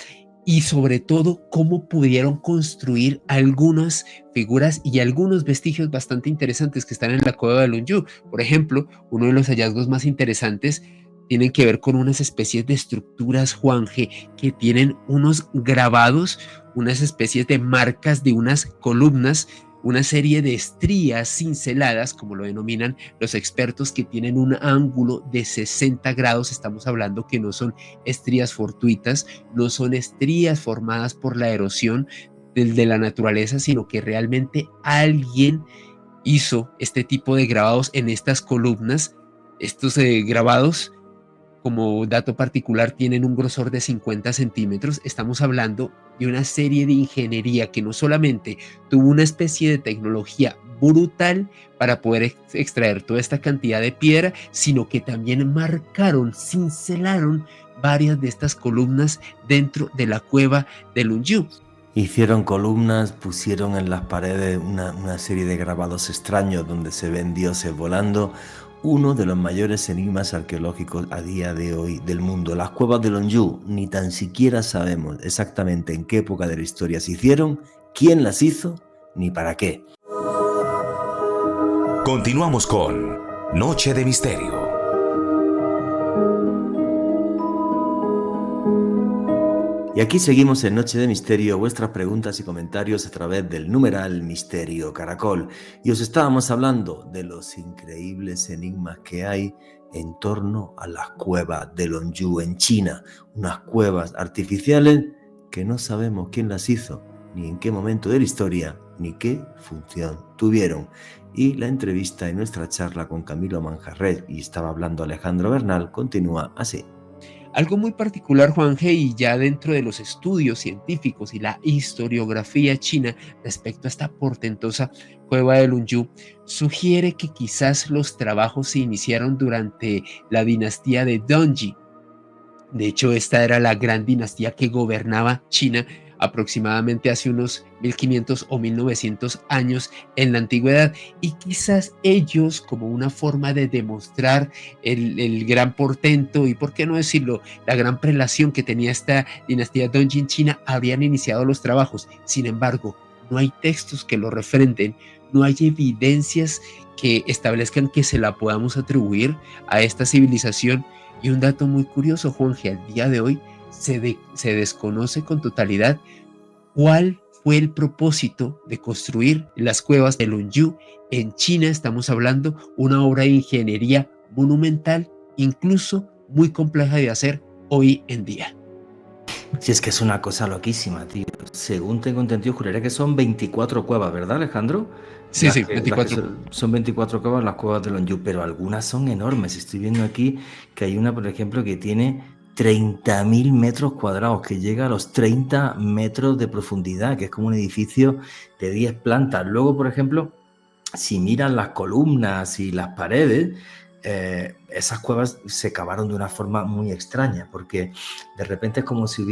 y sobre todo cómo pudieron construir algunas figuras y algunos vestigios bastante interesantes que están en la cueva de Longyu. Por ejemplo, uno de los hallazgos más interesantes tienen que ver con unas especies de estructuras, Juanje, que tienen unos grabados, unas especies de marcas de unas columnas, una serie de estrías cinceladas, como lo denominan los expertos, que tienen un ángulo de 60 grados. Estamos hablando que no son estrías fortuitas, no son estrías formadas por la erosión de la naturaleza, sino que realmente alguien hizo este tipo de grabados en estas columnas. Estos grabados, como dato particular, tienen un grosor de 50 centímetros. Estamos hablando de una serie de ingeniería que no solamente tuvo una especie de tecnología brutal para poder extraer toda esta cantidad de piedra, sino que también marcaron, cincelaron varias de estas columnas dentro de la cueva de Longyu. Hicieron columnas, pusieron en las paredes una serie de grabados extraños donde se ven dioses volando. Uno de los mayores enigmas arqueológicos a día de hoy del mundo. Las cuevas de Longyu, ni tan siquiera sabemos exactamente en qué época de la historia se hicieron, quién las hizo, ni para qué. Continuamos con Noche de Misterio. Y aquí seguimos en Noche de Misterio, vuestras preguntas y comentarios a través del numeral Misterio Caracol. Y os estábamos hablando de los increíbles enigmas que hay en torno a las cuevas de Longyu en China. Unas cuevas artificiales que no sabemos quién las hizo, ni en qué momento de la historia, ni qué función tuvieron. Y la entrevista en nuestra charla con Camilo Manjarrés, y estaba hablando Alejandro Bernal, continúa así. Algo muy particular, Juanje, y ya dentro de los estudios científicos y la historiografía china respecto a esta portentosa cueva de Longyu, sugiere que quizás los trabajos se iniciaron durante la dinastía de Dongji. De hecho, esta era la gran dinastía que gobernaba China aproximadamente hace unos 1500 o 1900 años en la antigüedad, y quizás ellos, como una forma de demostrar el gran portento y, por qué no decirlo, la gran prelación que tenía esta dinastía Dongji en China, habrían iniciado los trabajos. Sin embargo, no hay textos que lo refrenden, no hay evidencias que establezcan que se la podamos atribuir a esta civilización. Y un dato muy curioso, Juanje, al día de hoy se desconoce con totalidad cuál fue el propósito de construir las cuevas de Longyu en China. Estamos hablando una obra de ingeniería monumental, incluso muy compleja de hacer hoy en día. Si es que es una cosa loquísima, tío. Según tengo entendido, juraría que son 24 cuevas, ¿verdad, Alejandro? Sí, 24. Son 24 cuevas las cuevas de Longyu, pero algunas son enormes. Estoy viendo aquí que hay una, por ejemplo, que tiene 30.000 metros cuadrados, que llega a los 30 metros de profundidad, que es como un edificio de 10 plantas. Luego, por ejemplo, si miran las columnas y las paredes, esas cuevas se cavaron de una forma muy extraña, porque de repente es como si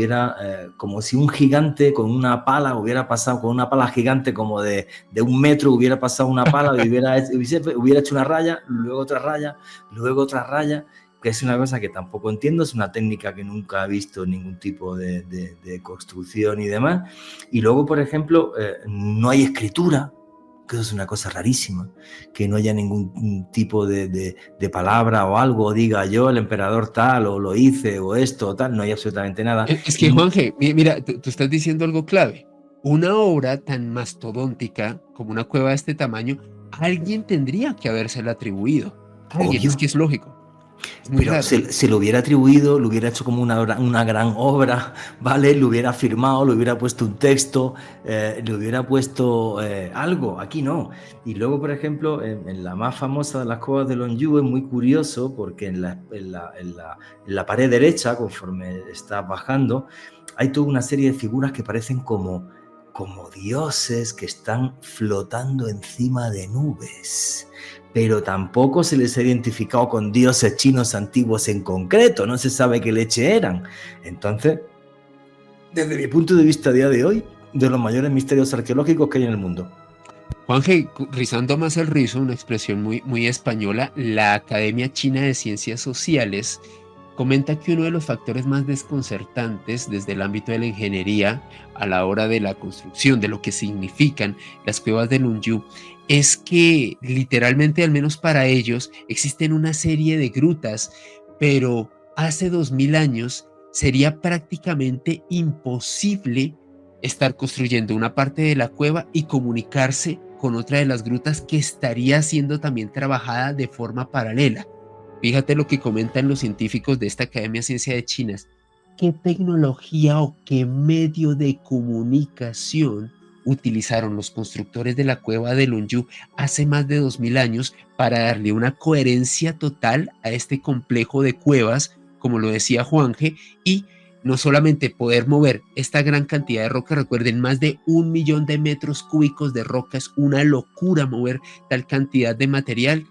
como si un gigante con una pala hubiera pasado, con una pala gigante como de 1 metro, hubiera pasado una pala y hubiera hecho una raya, luego otra raya, luego otra raya. que es una cosa que tampoco entiendo, es una técnica que nunca he visto ningún tipo de construcción y demás. Y luego, por ejemplo, no hay escritura, que eso es una cosa rarísima, que no haya ningún tipo de palabra o algo, diga yo, el emperador tal, o lo hice, o esto, o tal, no hay absolutamente nada. Es que, Juanje, mira, tú estás diciendo algo clave. Una obra tan mastodóntica como una cueva de este tamaño, alguien tendría que habérsela atribuido. Alguien, es Obvio. que es lógico. Es muy Pero raro. se lo hubiera atribuido, lo hubiera hecho como una gran obra, ¿vale? Lo hubiera firmado, le hubiera puesto un texto, le hubiera puesto algo. Aquí no. Y luego, por ejemplo, en la más famosa de las cuevas de Lonju es muy curioso porque en la pared derecha, conforme estás bajando, hay toda una serie de figuras que parecen como dioses que están flotando encima de nubes. Pero tampoco se les ha identificado con dioses chinos antiguos en concreto, no se sabe qué leche eran. Entonces, desde mi punto de vista a día de hoy, de los mayores misterios arqueológicos que hay en el mundo. Juanje, rizando más el rizo, una expresión muy española, la Academia China de Ciencias Sociales comenta que uno de los factores más desconcertantes desde el ámbito de la ingeniería a la hora de la construcción, de lo que significan las cuevas de Lonju, es que literalmente, al menos para ellos, existen una serie de grutas, pero hace 2000 años sería prácticamente imposible estar construyendo una parte de la cueva y comunicarse con otra de las grutas que estaría siendo también trabajada de forma paralela. Fíjate lo que comentan los científicos de esta Academia de Ciencias de Chinas. ¿Qué tecnología o qué medio de comunicación utilizaron los constructores de la cueva de Lonju hace más de 2000 años para darle una coherencia total a este complejo de cuevas, como lo decía Juanje, y no solamente poder mover esta gran cantidad de roca? Recuerden, más de 1 millón de metros cúbicos de roca, es una locura mover tal cantidad de material.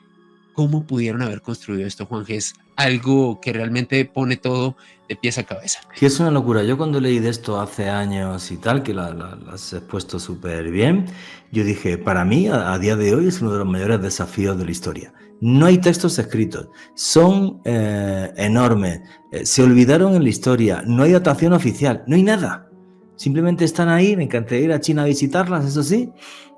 ¿Cómo pudieron haber construido esto, Juanje? Es algo que realmente pone todo de pies a cabeza. Sí, es una locura. Yo cuando leí de esto hace años y tal, que las has expuesto súper bien, yo dije, para mí, a día de hoy, es uno de los mayores desafíos de la historia. No hay textos escritos, son enormes, se olvidaron en la historia, no hay datación oficial, no hay nada. Simplemente están ahí, me encantaría ir a China a visitarlas, eso sí,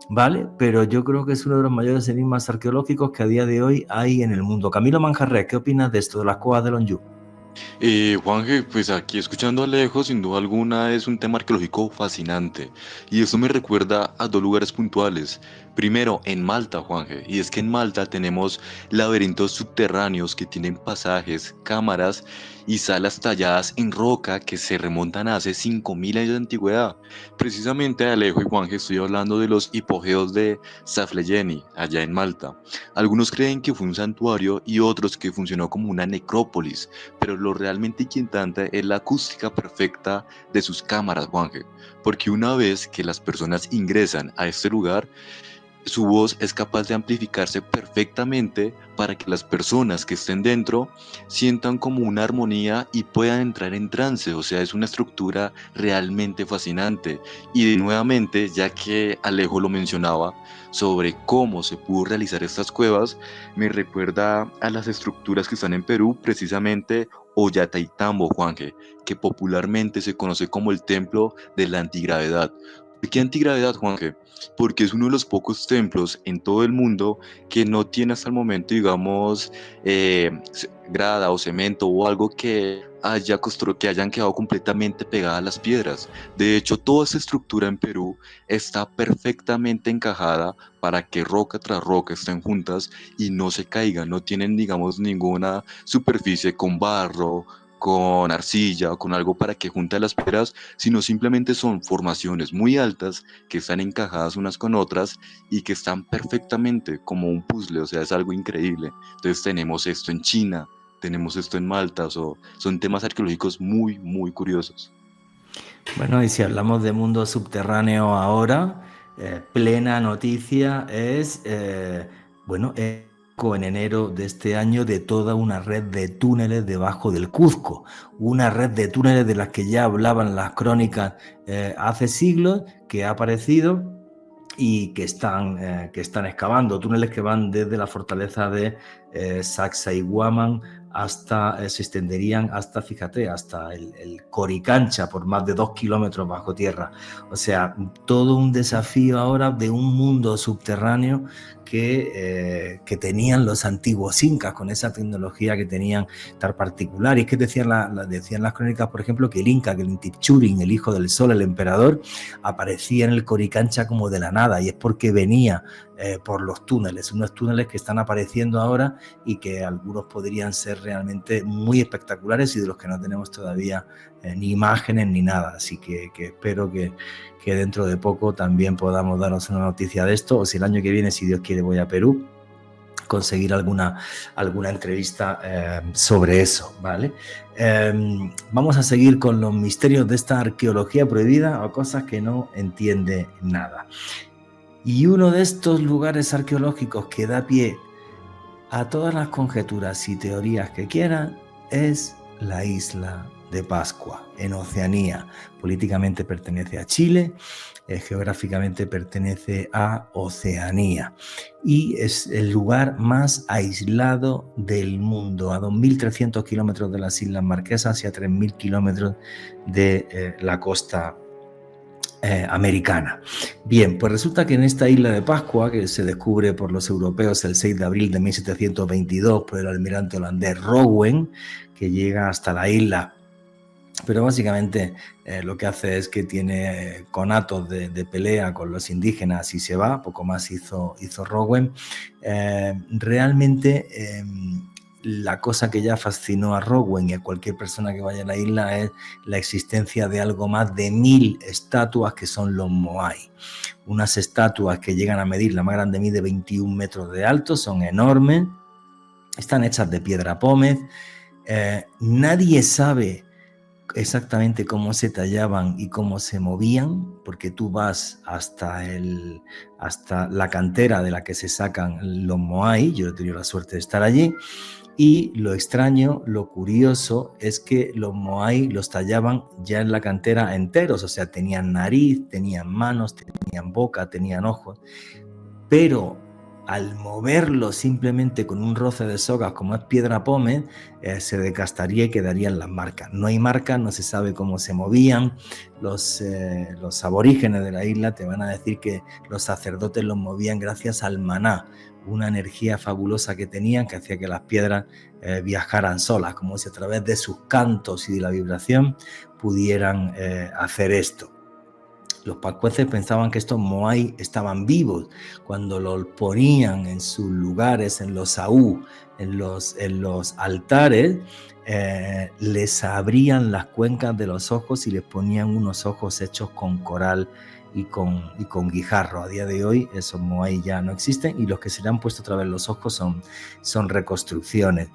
¿vale? Pero yo creo que es uno de los mayores enigmas arqueológicos que a día de hoy hay en el mundo. Camilo Manjarres, ¿qué opinas de esto, de las cuevas de Lonju? Juanje, pues aquí escuchando a Alejo, sin duda alguna es un tema arqueológico fascinante y eso me recuerda a dos lugares puntuales. Primero, en Malta, Juanje, y es que en Malta tenemos laberintos subterráneos que tienen pasajes, cámaras y salas talladas en roca que se remontan a hace 5000 años de antigüedad. Precisamente, Alejo y Juanje, estoy hablando de los hipogeos de Saflieni, allá en Malta. Algunos creen que fue un santuario y otros que funcionó como una necrópolis, pero lo realmente inquietante es la acústica perfecta de sus cámaras, Juanje, porque una vez que las personas ingresan a este lugar, su voz es capaz de amplificarse perfectamente para que las personas que estén dentro sientan como una armonía y puedan entrar en trance. O sea, es una estructura realmente fascinante. Y nuevamente, ya que Alejo lo mencionaba sobre cómo se pudo realizar estas cuevas, me recuerda a las estructuras que están en Perú, precisamente Ollantaytambo, Juanje, que popularmente se conoce como el templo de la antigravedad. ¿Por qué antigravedad, Juanje? Porque es uno de los pocos templos en todo el mundo que no tiene hasta el momento, digamos, grada o cemento o algo que que hayan quedado completamente pegadas a las piedras. De hecho, toda esta estructura en Perú está perfectamente encajada para que roca tras roca estén juntas y no se caigan, no tienen, digamos, ninguna superficie con barro, con arcilla o con algo para que junte las piedras, sino simplemente son formaciones muy altas que están encajadas unas con otras y que están perfectamente como un puzzle, o sea, es algo increíble. Entonces tenemos esto en China, tenemos esto en Malta, son temas arqueológicos muy curiosos. Bueno, y si hablamos de mundo subterráneo ahora, plena noticia es, en enero de este año de toda una red de túneles debajo del Cuzco, una red de túneles de las que ya hablaban las crónicas hace siglos, que ha aparecido y que están excavando, túneles que van desde la fortaleza de Sacsayhuaman se extenderían hasta, fíjate, hasta el Coricancha, por más de 2 kilómetros bajo tierra. O sea, todo un desafío ahora de un mundo subterráneo que tenían los antiguos incas, con esa tecnología que tenían tan particular. Y es que decían las crónicas, por ejemplo, que el inca, que el Intipchurin, el hijo del sol, el emperador, aparecía en el Coricancha como de la nada, y es porque venía por los túneles, unos túneles que están apareciendo ahora y que algunos podrían ser realmente muy espectaculares y de los que no tenemos todavía ni imágenes ni nada. Así que espero que dentro de poco también podamos daros una noticia de esto, o si el año que viene, si Dios quiere, voy a Perú, conseguir alguna entrevista sobre eso, ¿vale? Vamos a seguir con los misterios de esta arqueología prohibida o cosas que no entiende nada. Y uno de estos lugares arqueológicos que da pie a todas las conjeturas y teorías que quieran es la isla de Pascua, en Oceanía. Políticamente pertenece a Chile, geográficamente pertenece a Oceanía y es el lugar más aislado del mundo, a 2.300 kilómetros de las Islas Marquesas y a 3.000 kilómetros de la costa americana. Bien, pues resulta que en esta isla de Pascua, que se descubre por los europeos el 6 de abril de 1722 por el almirante holandés Rowan, que llega hasta la isla, pero básicamente lo que hace es que tiene conatos de pelea con los indígenas y se va, poco más hizo Rowan. Realmente la cosa que ya fascinó a Rowan y a cualquier persona que vaya a la isla es la existencia de algo más de 1.000 estatuas que son los Moai. Unas estatuas que llegan a medir, la más grande mide 21 metros de alto, son enormes, están hechas de piedra pómez. Nadie sabe exactamente cómo se tallaban y cómo se movían, porque tú vas hasta la cantera de la que se sacan los Moai. Yo he tenido la suerte de estar allí. Y lo extraño, lo curioso, es que los Moai los tallaban ya en la cantera enteros, o sea, tenían nariz, tenían manos, tenían boca, tenían ojos, pero al moverlo simplemente con un roce de sogas, como es piedra pómez, se desgastaría y quedarían las marcas. No hay marcas, no se sabe cómo se movían. Los aborígenes de la isla te van a decir que los sacerdotes los movían gracias al maná, una energía fabulosa que tenían que hacía que las piedras viajaran solas, como si a través de sus cantos y de la vibración pudieran hacer esto. Los pascuenses pensaban que estos Moai estaban vivos cuando los ponían en sus lugares, en los saúl, en los altares, les abrían las cuencas de los ojos y les ponían unos ojos hechos con coral y con guijarro. A día de hoy esos Moai ya no existen y los que se le han puesto otra vez los ojos son reconstrucciones.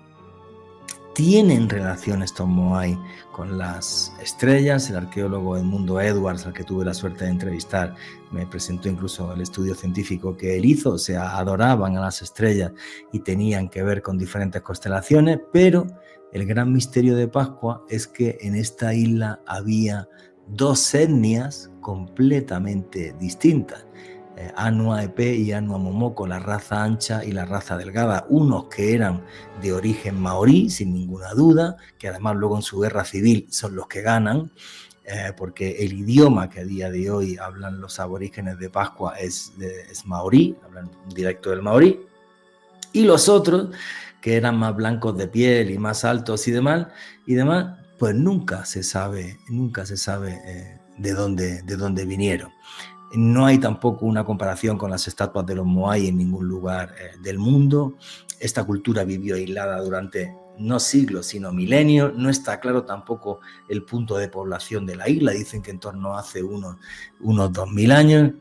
¿Tienen relación estos Moai con las estrellas? El arqueólogo Edmundo Edwards, al que tuve la suerte de entrevistar, me presentó incluso el estudio científico que él hizo. O sea, adoraban a las estrellas y tenían que ver con diferentes constelaciones, pero el gran misterio de Pascua es que en esta isla había dos etnias completamente distintas. Anua Epe y Anua Momoko, la raza ancha y la raza delgada, unos que eran de origen maorí, sin ninguna duda, que además luego en su guerra civil son los que ganan, porque el idioma que a día de hoy hablan los aborígenes de Pascua es maorí, hablan un dialecto del maorí, y los otros, que eran más blancos de piel y más altos y demás, pues nunca se sabe de dónde vinieron. No hay tampoco una comparación con las estatuas de los Moai en ningún lugar del mundo. Esta cultura vivió aislada durante no siglos, sino milenios. No está claro tampoco el punto de población de la isla. Dicen que en torno a hace unos 2.000 años.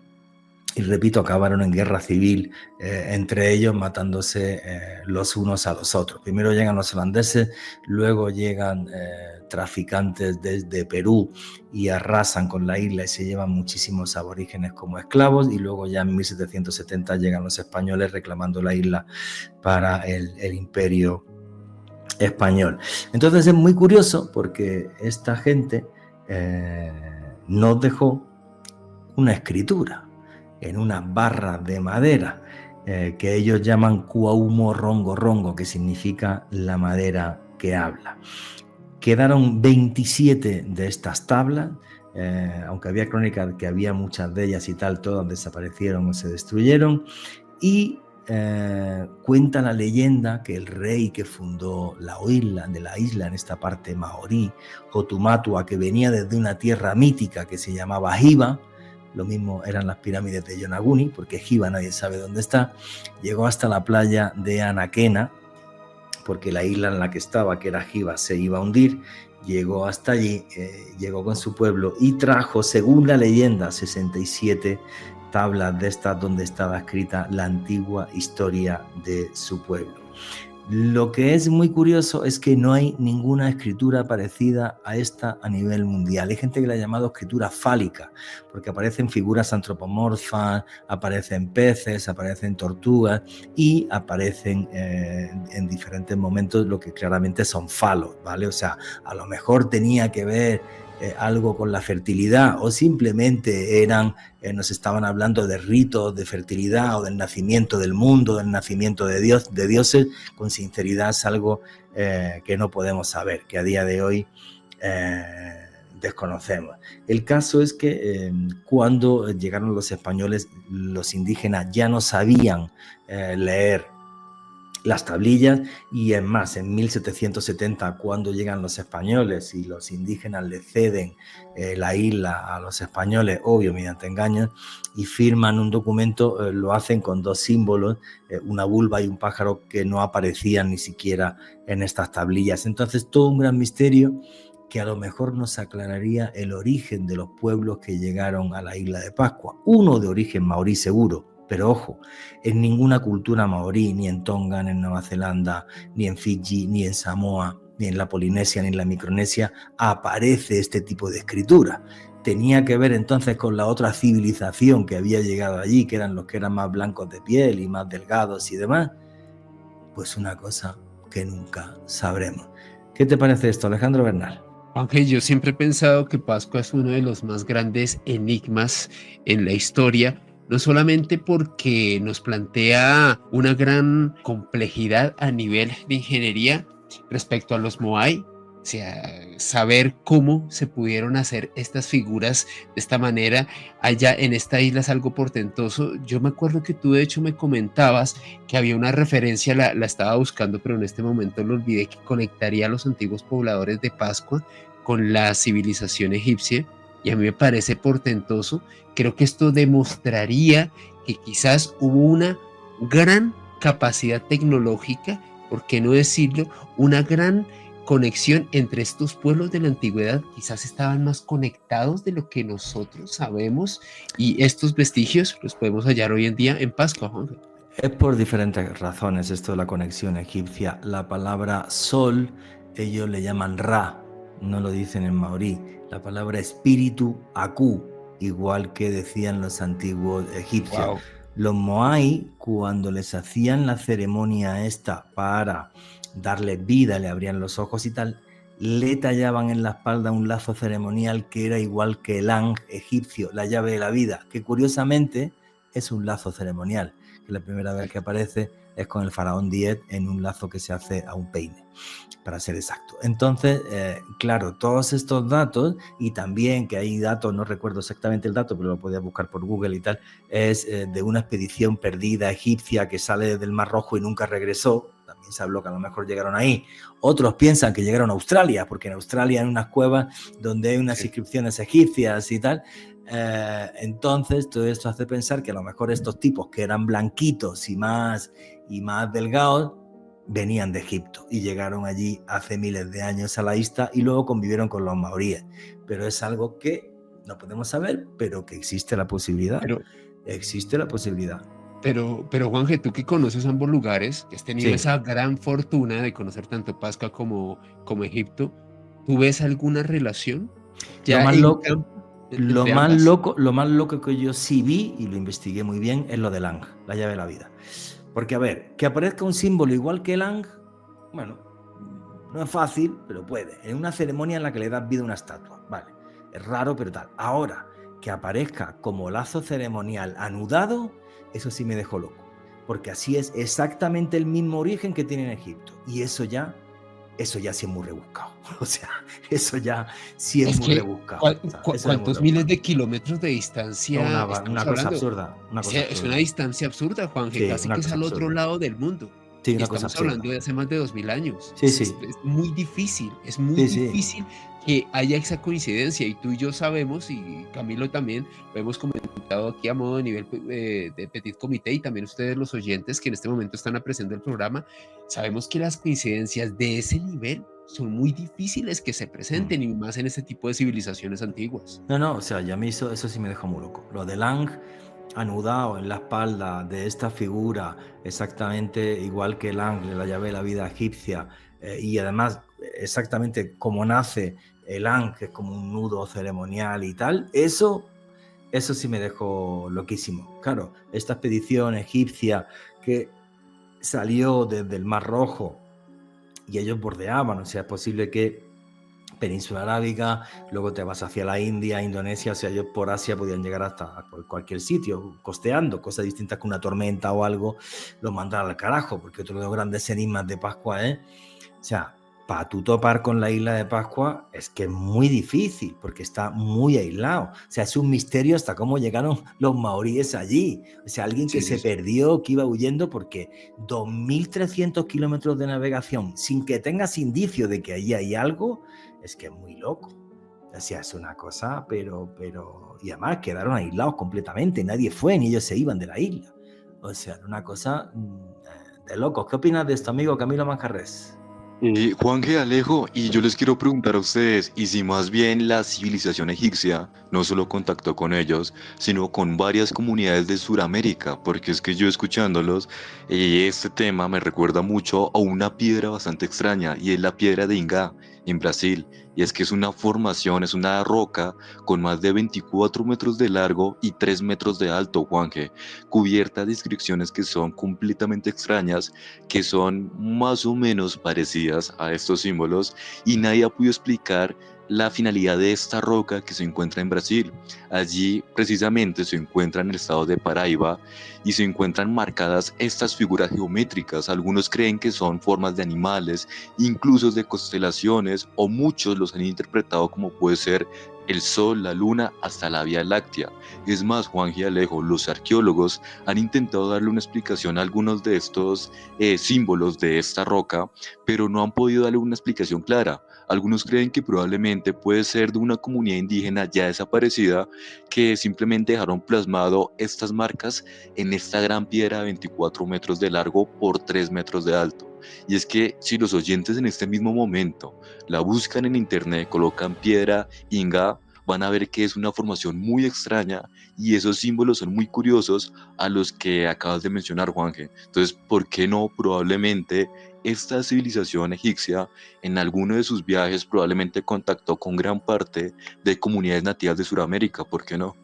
Y repito, acabaron en guerra civil entre ellos, matándose los unos a los otros. Primero llegan los holandeses, luego llegan traficantes desde Perú y arrasan con la isla y se llevan muchísimos aborígenes como esclavos, y luego ya en 1770 llegan los españoles reclamando la isla para el imperio español. Entonces es muy curioso porque esta gente nos dejó una escritura en unas barras de madera que ellos llaman Cuaumo Rongo Rongo, que significa la madera que habla. Quedaron 27 de estas tablas, aunque había crónicas que había muchas de ellas y tal, todas desaparecieron o se destruyeron, y cuenta la leyenda que el rey que fundó la isla en esta parte maorí, Hotumatua, que venía desde una tierra mítica que se llamaba Hiva, lo mismo eran las pirámides de Yonaguni, porque Hiva nadie sabe dónde está, llegó hasta la playa de Anaquena, porque la isla en la que estaba, que era Hiva, se iba a hundir. Llegó hasta allí, llegó con su pueblo y trajo, según la leyenda, 67 tablas de estas donde estaba escrita la antigua historia de su pueblo. Lo que es muy curioso es que no hay ninguna escritura parecida a esta a nivel mundial. Hay gente que la ha llamado escritura fálica, porque aparecen figuras antropomorfas, aparecen peces, aparecen tortugas y aparecen en diferentes momentos lo que claramente son falos, ¿vale? O sea, a lo mejor tenía que ver algo con la fertilidad, o simplemente nos estaban hablando de ritos de fertilidad o del nacimiento del mundo, del nacimiento de dioses. Con sinceridad es algo que no podemos saber, que a día de hoy desconocemos. El caso es que cuando llegaron los españoles, los indígenas ya no sabían leer las tablillas, y es más, en 1770, cuando llegan los españoles y los indígenas le ceden la isla a los españoles, obvio mediante engaños, y firman un documento, lo hacen con dos símbolos, una vulva y un pájaro, que no aparecían ni siquiera en estas tablillas. Entonces, todo un gran misterio que a lo mejor nos aclararía el origen de los pueblos que llegaron a la isla de Pascua. Uno de origen maorí seguro, pero ojo, en ninguna cultura maorí, ni en Tonga, ni en Nueva Zelanda, ni en Fiji, ni en Samoa, ni en la Polinesia, ni en la Micronesia, aparece este tipo de escritura. Tenía que ver entonces con la otra civilización que había llegado allí, que eran los que eran más blancos de piel y más delgados y demás. Pues una cosa que nunca sabremos. ¿Qué te parece esto, Alejandro Bernal? Aunque yo siempre he pensado que Pascua es uno de los más grandes enigmas en la historia, no solamente porque nos plantea una gran complejidad a nivel de ingeniería respecto a los Moai, o sea, saber cómo se pudieron hacer estas figuras de esta manera allá en esta isla es algo portentoso. Yo me acuerdo que tú de hecho me comentabas que había una referencia, la estaba buscando, pero en este momento lo olvidé, que conectaría a los antiguos pobladores de Pascua con la civilización egipcia, y a mí me parece portentoso. Creo que esto demostraría que quizás hubo una gran capacidad tecnológica, por qué no decirlo, una gran conexión entre estos pueblos de la antigüedad. Quizás estaban más conectados de lo que nosotros sabemos, y estos vestigios los podemos hallar hoy en día en Pascua, Juan. Es por diferentes razones esto de la conexión egipcia. La palabra sol, ellos le llaman Ra, no lo dicen en maorí. La palabra espíritu, Aku, igual que decían los antiguos egipcios. Wow. Los Moai, cuando les hacían la ceremonia esta para darles vida, le abrían los ojos y tal, le tallaban en la espalda un lazo ceremonial que era igual que el Ang egipcio, la llave de la vida, que curiosamente es un lazo ceremonial, que la primera vez que aparece es con el faraón Diet en un lazo que se hace a un peine, para ser exacto. Entonces, claro, todos estos datos, y también que hay datos, no recuerdo exactamente el dato, pero lo podías buscar por Google y tal, es de una expedición perdida egipcia que sale del Mar Rojo y nunca regresó. También se habló que a lo mejor llegaron ahí. Otros piensan que llegaron a Australia, porque en Australia hay unas cuevas donde hay unas inscripciones egipcias y tal. Entonces, todo esto hace pensar que a lo mejor estos tipos que eran blanquitos y más delgados venían de Egipto y llegaron allí hace miles de años a la isla y luego convivieron con los maoríes. Pero es algo que no podemos saber, pero que existe la posibilidad. Existe la posibilidad. Pero Juanje, tú que conoces ambos lugares, que has tenido esa gran fortuna de conocer tanto Pascua como Egipto, ¿tú ves alguna relación? Lo más loco que yo sí vi, y lo investigué muy bien, es lo del Ang, la llave de la vida. Porque, a ver, que aparezca un símbolo igual que el Ang, bueno, no es fácil, pero puede. En una ceremonia en la que le das vida a una estatua, vale. Es raro, pero tal. Ahora, que aparezca como lazo ceremonial anudado, eso sí me dejó loco. Porque así es exactamente el mismo origen que tiene en Egipto. Y eso ya eso ya sí es muy rebuscado. O sea, eso ya sí es Es muy que, rebuscado. O sea, eso ya es muy ¿cuántos miles rebuscado. de kilómetros de distancia estamos Una cosa hablando? absurda, una cosa Es una absurda. distancia absurda, Juanje, Sí, casi una que es cosa al otro absurda. lado del mundo. Sí, Y una cosa estamos hablando absurda. de hace más de 2000 años. Sí, sí, Es muy sí, sí. difícil que haya esa coincidencia. Y tú y yo sabemos, y Camilo también, lo hemos comentado aquí a modo de nivel de Petit Comité, y también ustedes los oyentes que en este momento están apreciando el programa, sabemos que las coincidencias de ese nivel son muy difíciles que se Mm. presenten, y más en este tipo de civilizaciones antiguas. No, no, o sea, ya a mí eso sí me dejó muy loco. Lo de Lang anudado en la espalda de esta figura, exactamente igual que Lang, la llave de la vida egipcia, y además exactamente como nace el Ang, que es como un nudo ceremonial y tal, eso sí me dejó loquísimo. Claro, esta expedición egipcia que salió desde el Mar Rojo y ellos bordeaban, o sea, es posible que Península Arábiga, luego te vas hacia la India, Indonesia, o sea, ellos por Asia podían llegar hasta cualquier sitio, costeando, cosas distintas que una tormenta o algo, lo mandaran al carajo, porque otro de los grandes enigmas de Pascua es, o sea, para tú topar con la isla de Pascua es que es muy difícil, porque está muy aislado, o sea, es un misterio hasta cómo llegaron los maoríes allí, o sea, alguien que Sí, sí, se sí. perdió, que iba huyendo, porque 2.300 kilómetros de navegación sin que tengas indicio de que allí hay algo, es que es muy loco. O sea, es una cosa, pero... Y además quedaron aislados completamente, nadie fue, ni ellos se iban de la isla. O sea, era una cosa de locos. ¿Qué opinas de esto, amigo Camilo Manjarres? Juanje, Alejo, y yo les quiero preguntar a ustedes, y si más bien la civilización egipcia no solo contactó con ellos, sino con varias comunidades de Sudamérica, porque es que yo escuchándolos, este tema me recuerda mucho a una piedra bastante extraña, y es la piedra de Ingá, en Brasil, y es que es una formación, es una roca con más de 24 metros de largo y 3 metros de alto, Juanje, cubierta de inscripciones que son completamente extrañas, que son más o menos parecidas a estos símbolos, y nadie ha podido explicar la finalidad de esta roca que se encuentra en Brasil. Allí precisamente se encuentra en el estado de Paraíba y se encuentran marcadas estas figuras geométricas. Algunos creen que son formas de animales, incluso de constelaciones, o muchos los han interpretado como puede ser el Sol, la Luna, hasta la Vía Láctea. Es más, Juan y Alejo, los arqueólogos han intentado darle una explicación a algunos de estos símbolos de esta roca, pero no han podido darle una explicación clara. Algunos creen que probablemente puede ser de una comunidad indígena ya desaparecida que simplemente dejaron plasmado estas marcas en esta gran piedra de 24 metros de largo por 3 metros de alto. Y es que si los oyentes en este mismo momento la buscan en internet, colocan piedra Inga, van a ver que es una formación muy extraña y esos símbolos son muy curiosos a los que acabas de mencionar, Juanje. Entonces, ¿por qué no? Probablemente esta civilización egipcia en alguno de sus viajes probablemente contactó con gran parte de comunidades nativas de Sudamérica, ¿por qué no?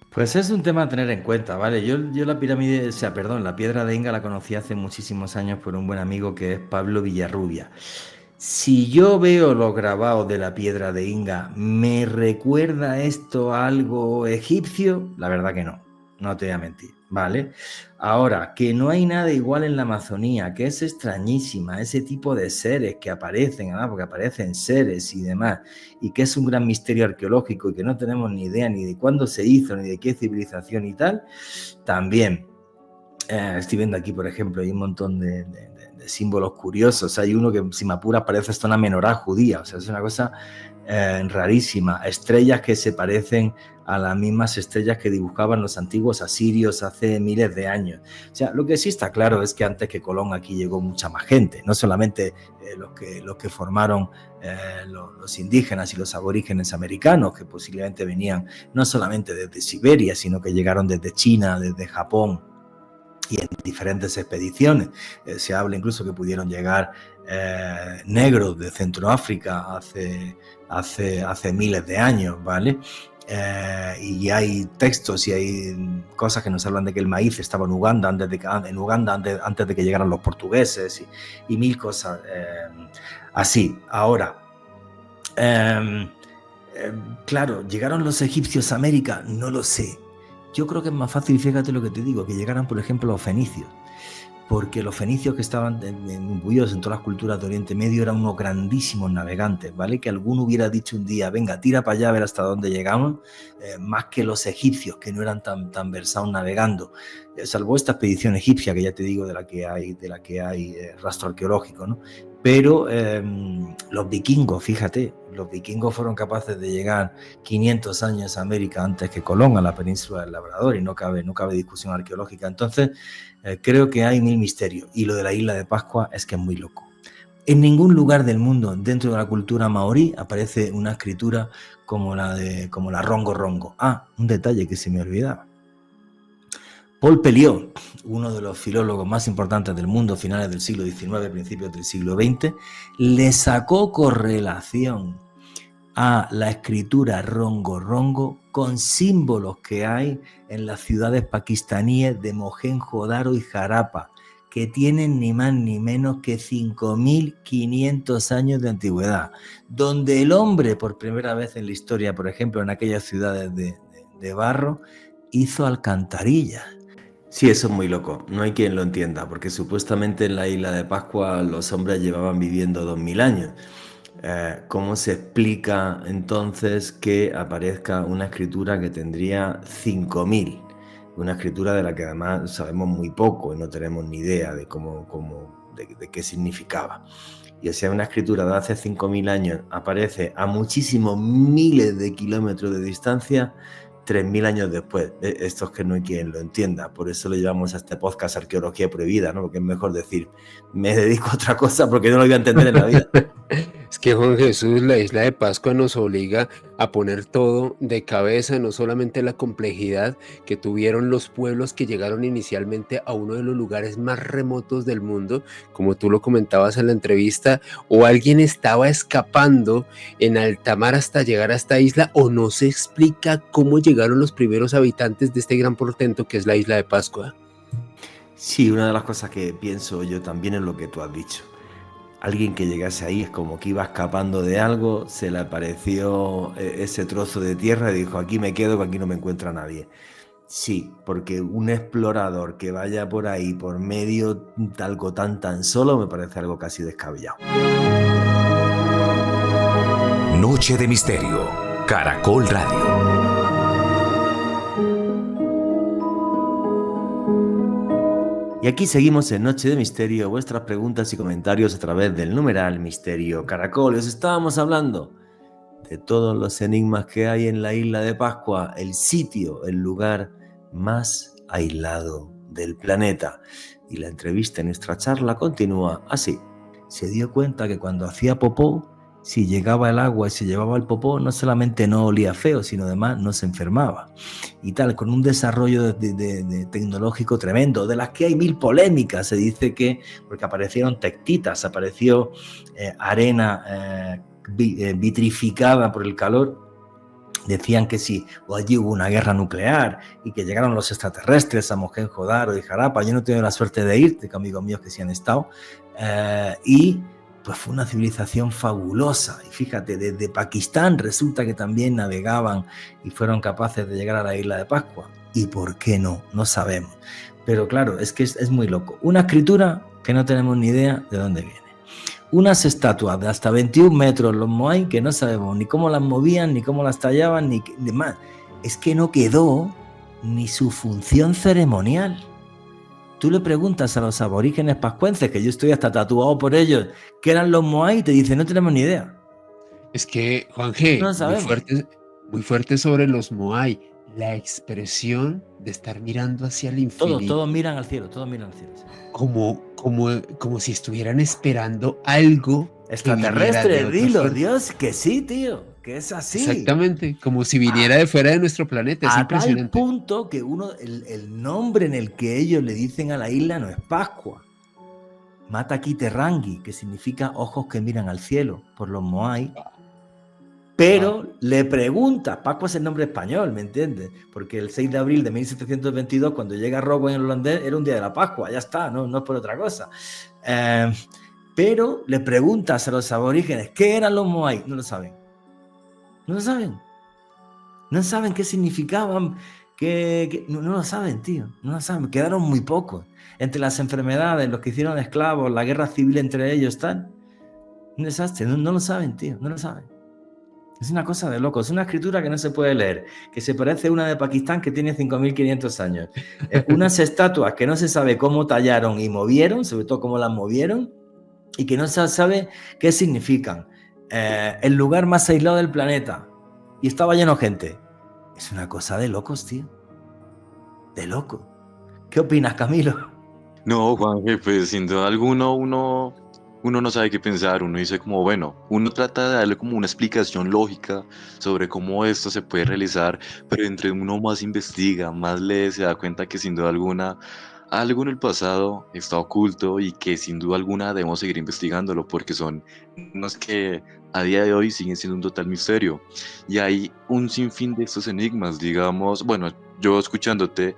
Pues es un tema a tener en cuenta, ¿vale? Yo la pirámide, o sea, perdón, la piedra de Inga la conocí hace muchísimos años por un buen amigo que es Pablo Villarrubia. Si yo veo los grabados de la piedra de Inga, ¿me recuerda esto a algo egipcio? La verdad que no, no te voy a mentir, ¿vale? Ahora, que no hay nada igual en la Amazonía, que es extrañísima, ese tipo de seres que aparecen, además porque aparecen seres y demás, y que es un gran misterio arqueológico y que no tenemos ni idea ni de cuándo se hizo, ni de qué civilización y tal, también. Estoy viendo aquí, por ejemplo, hay un montón de símbolos curiosos. Hay uno que, si me apuras, parece hasta una menorá judía. O sea, es una cosa rarísima. Estrellas que se parecen a las mismas estrellas que dibujaban los antiguos asirios hace miles de años. O sea, lo que sí está claro es que antes que Colón aquí llegó mucha más gente. No solamente los que formaron los indígenas y los aborígenes americanos, que posiblemente venían no solamente desde Siberia, sino que llegaron desde China, desde Japón, y en diferentes expediciones. Se habla incluso que pudieron llegar negros de Centroáfrica hace miles de años, ¿vale? Y hay textos y hay cosas que nos hablan de que el maíz estaba en Uganda antes de que llegaran los portugueses y mil cosas así. Ahora, claro, ¿llegaron los egipcios a América? No lo sé. Yo creo que es más fácil, fíjate lo que te digo, que llegaran, por ejemplo, los fenicios. porque los fenicios que estaban imbuidos en todas las culturas de Oriente Medio eran unos grandísimos navegantes, ¿vale? Que alguno hubiera dicho un día, venga, tira para allá a ver hasta dónde llegamos, más que los egipcios, que no eran tan versados navegando, salvo esta expedición egipcia, que ya te digo de la que hay rastro arqueológico, ¿no? Pero los vikingos, fíjate, los vikingos fueron capaces de llegar 500 años a América antes que Colón, a la península del Labrador, y no cabe discusión arqueológica. Entonces, creo que hay mil misterios, y lo de la isla de Pascua es que es muy loco. En ningún lugar del mundo, dentro de la cultura maorí, aparece una escritura como la Rongo Rongo. Ah, un detalle que se me olvidaba. Paul Pelliot, uno de los filólogos más importantes del mundo, finales del siglo XIX, principios del siglo XX, le sacó correlación a la escritura Rongo Rongo con símbolos que hay en las ciudades pakistaníes de Mohenjo-Daro y Jarapa, que tienen ni más ni menos que 5.500 años de antigüedad, donde el hombre, por primera vez en la historia, por ejemplo, en aquellas ciudades de barro, hizo alcantarillas. Sí, eso es muy loco, no hay quien lo entienda, porque supuestamente en la isla de Pascua los hombres llevaban viviendo 2000 años. ¿Cómo se explica entonces que aparezca una escritura que tendría 5000? Una escritura de la que además sabemos muy poco y no tenemos ni idea de de qué significaba. Y o sea, una escritura de hace 5000 años aparece a muchísimos miles de kilómetros de distancia 3000 años después. Esto es que no hay quien lo entienda, por eso le llamamos a este podcast Arqueología Prohibida, ¿no? Porque es mejor decir, me dedico a otra cosa porque no lo voy a entender en la vida. Es que Juan Jesús, la isla de Pascua nos obliga a poner todo de cabeza, no solamente la complejidad que tuvieron los pueblos que llegaron inicialmente a uno de los lugares más remotos del mundo, como tú lo comentabas en la entrevista, o alguien estaba escapando en alta mar hasta llegar a esta isla, o no se explica cómo llegaron los primeros habitantes de este gran portento que es la isla de Pascua. Sí, una de las cosas que pienso yo también es lo que tú has dicho. Alguien que llegase ahí es como que iba escapando de algo, se le apareció ese trozo de tierra y dijo, aquí me quedo, que aquí no me encuentra nadie. Sí, porque un explorador que vaya por ahí por medio de algo tan solo me parece algo casi descabellado. Noche de Misterio, Caracol Radio. Y aquí seguimos en Noche de Misterio, vuestras preguntas y comentarios a través del numeral Misterio Caracol. Os estábamos hablando de todos los enigmas que hay en la isla de Pascua, el sitio, el lugar más aislado del planeta. Y la entrevista en nuestra charla continúa así. Se dio cuenta que cuando hacía popó, si llegaba el agua y se llevaba el popó, no solamente no olía feo, sino además no se enfermaba. Y tal, con un desarrollo de tecnológico tremendo, de las que hay mil polémicas. Se dice que, porque aparecieron tectitas, apareció arena vitrificada por el calor. Decían que sí, o allí hubo una guerra nuclear y que llegaron los extraterrestres a Mohenjo-Daro y Jarapa. Yo no he tenido la suerte de ir, tengo amigos míos que sí han estado. Y pues fue una civilización fabulosa. Y fíjate, desde Pakistán resulta que también navegaban y fueron capaces de llegar a la isla de Pascua. ¿Y por qué no? No sabemos. Pero claro, es que es muy loco. Una escritura que no tenemos ni idea de dónde viene. Unas estatuas de hasta 21 metros, los moai, que no sabemos ni cómo las movían, ni cómo las tallaban, ni demás. Es que no quedó ni su función ceremonial. Tú le preguntas a los aborígenes pascuenses, que yo estoy hasta tatuado por ellos, ¿qué eran los moai? Y te dicen, no tenemos ni idea. Es que, Juan G, no sabemos. Muy fuerte sobre los moai. La expresión de estar mirando hacia el infinito. Todos miran al cielo, todos miran al cielo. Sí. Como si estuvieran esperando algo extraterrestre, dilo, Dios, que sí, tío, que es así. Exactamente, como si viniera de fuera de nuestro planeta, es impresionante. A tal punto que el nombre en el que ellos le dicen a la isla no es Pascua. Mata Kiterangi, que significa ojos que miran al cielo, por los moai. Pero le pregunta, Pascua es el nombre español, ¿me entiendes? Porque el 6 de abril de 1722, cuando llega Rockwell en holandés, era un día de la Pascua, ya está, no es por otra cosa. Pero le preguntas a los aborígenes, ¿qué eran los moai? No lo saben. No lo saben. No saben qué significaban, no lo saben, tío. No lo saben, quedaron muy pocos. entre las enfermedades, los que hicieron esclavos, la guerra civil entre ellos, tal. Un desastre, no lo saben, tío, no lo saben. Es una cosa de locos, es una escritura que no se puede leer, que se parece a una de Pakistán que tiene 5.500 años. Unas estatuas que no se sabe cómo tallaron y movieron, sobre todo cómo las movieron, y que no se sabe qué significan. El lugar más aislado del planeta, y estaba lleno de gente. Es una cosa de locos, tío. De loco. ¿Qué opinas, Camilo? No, Juanje, pues sin duda alguna uno no sabe qué pensar, uno dice como, bueno, uno trata de darle como una explicación lógica sobre cómo esto se puede realizar, pero entre uno más investiga, más lee, se da cuenta que sin duda alguna algo en el pasado está oculto y que sin duda alguna debemos seguir investigándolo porque son unos que a día de hoy siguen siendo un total misterio. Y hay un sinfín de estos enigmas, digamos, bueno, yo escuchándote.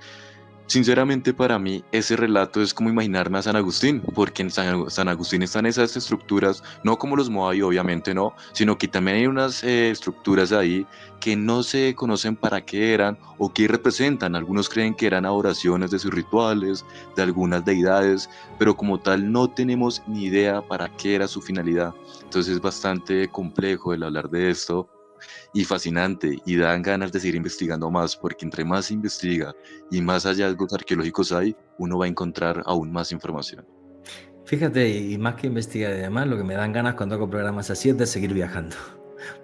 Sinceramente, para mí, ese relato es como imaginarme a San Agustín, porque en San Agustín están esas estructuras, no como los Moai, obviamente no, sino que también hay unas estructuras ahí que no se conocen para qué eran o qué representan. Algunos creen que eran adoraciones de sus rituales, de algunas deidades, pero como tal no tenemos ni idea para qué era su finalidad. Entonces es bastante complejo el hablar de esto y fascinante y dan ganas de seguir investigando más porque entre más se investiga y más hallazgos arqueológicos hay, uno va a encontrar aún más información. Fíjate, y más que investigar y demás, lo que me dan ganas cuando hago programas así es de seguir viajando.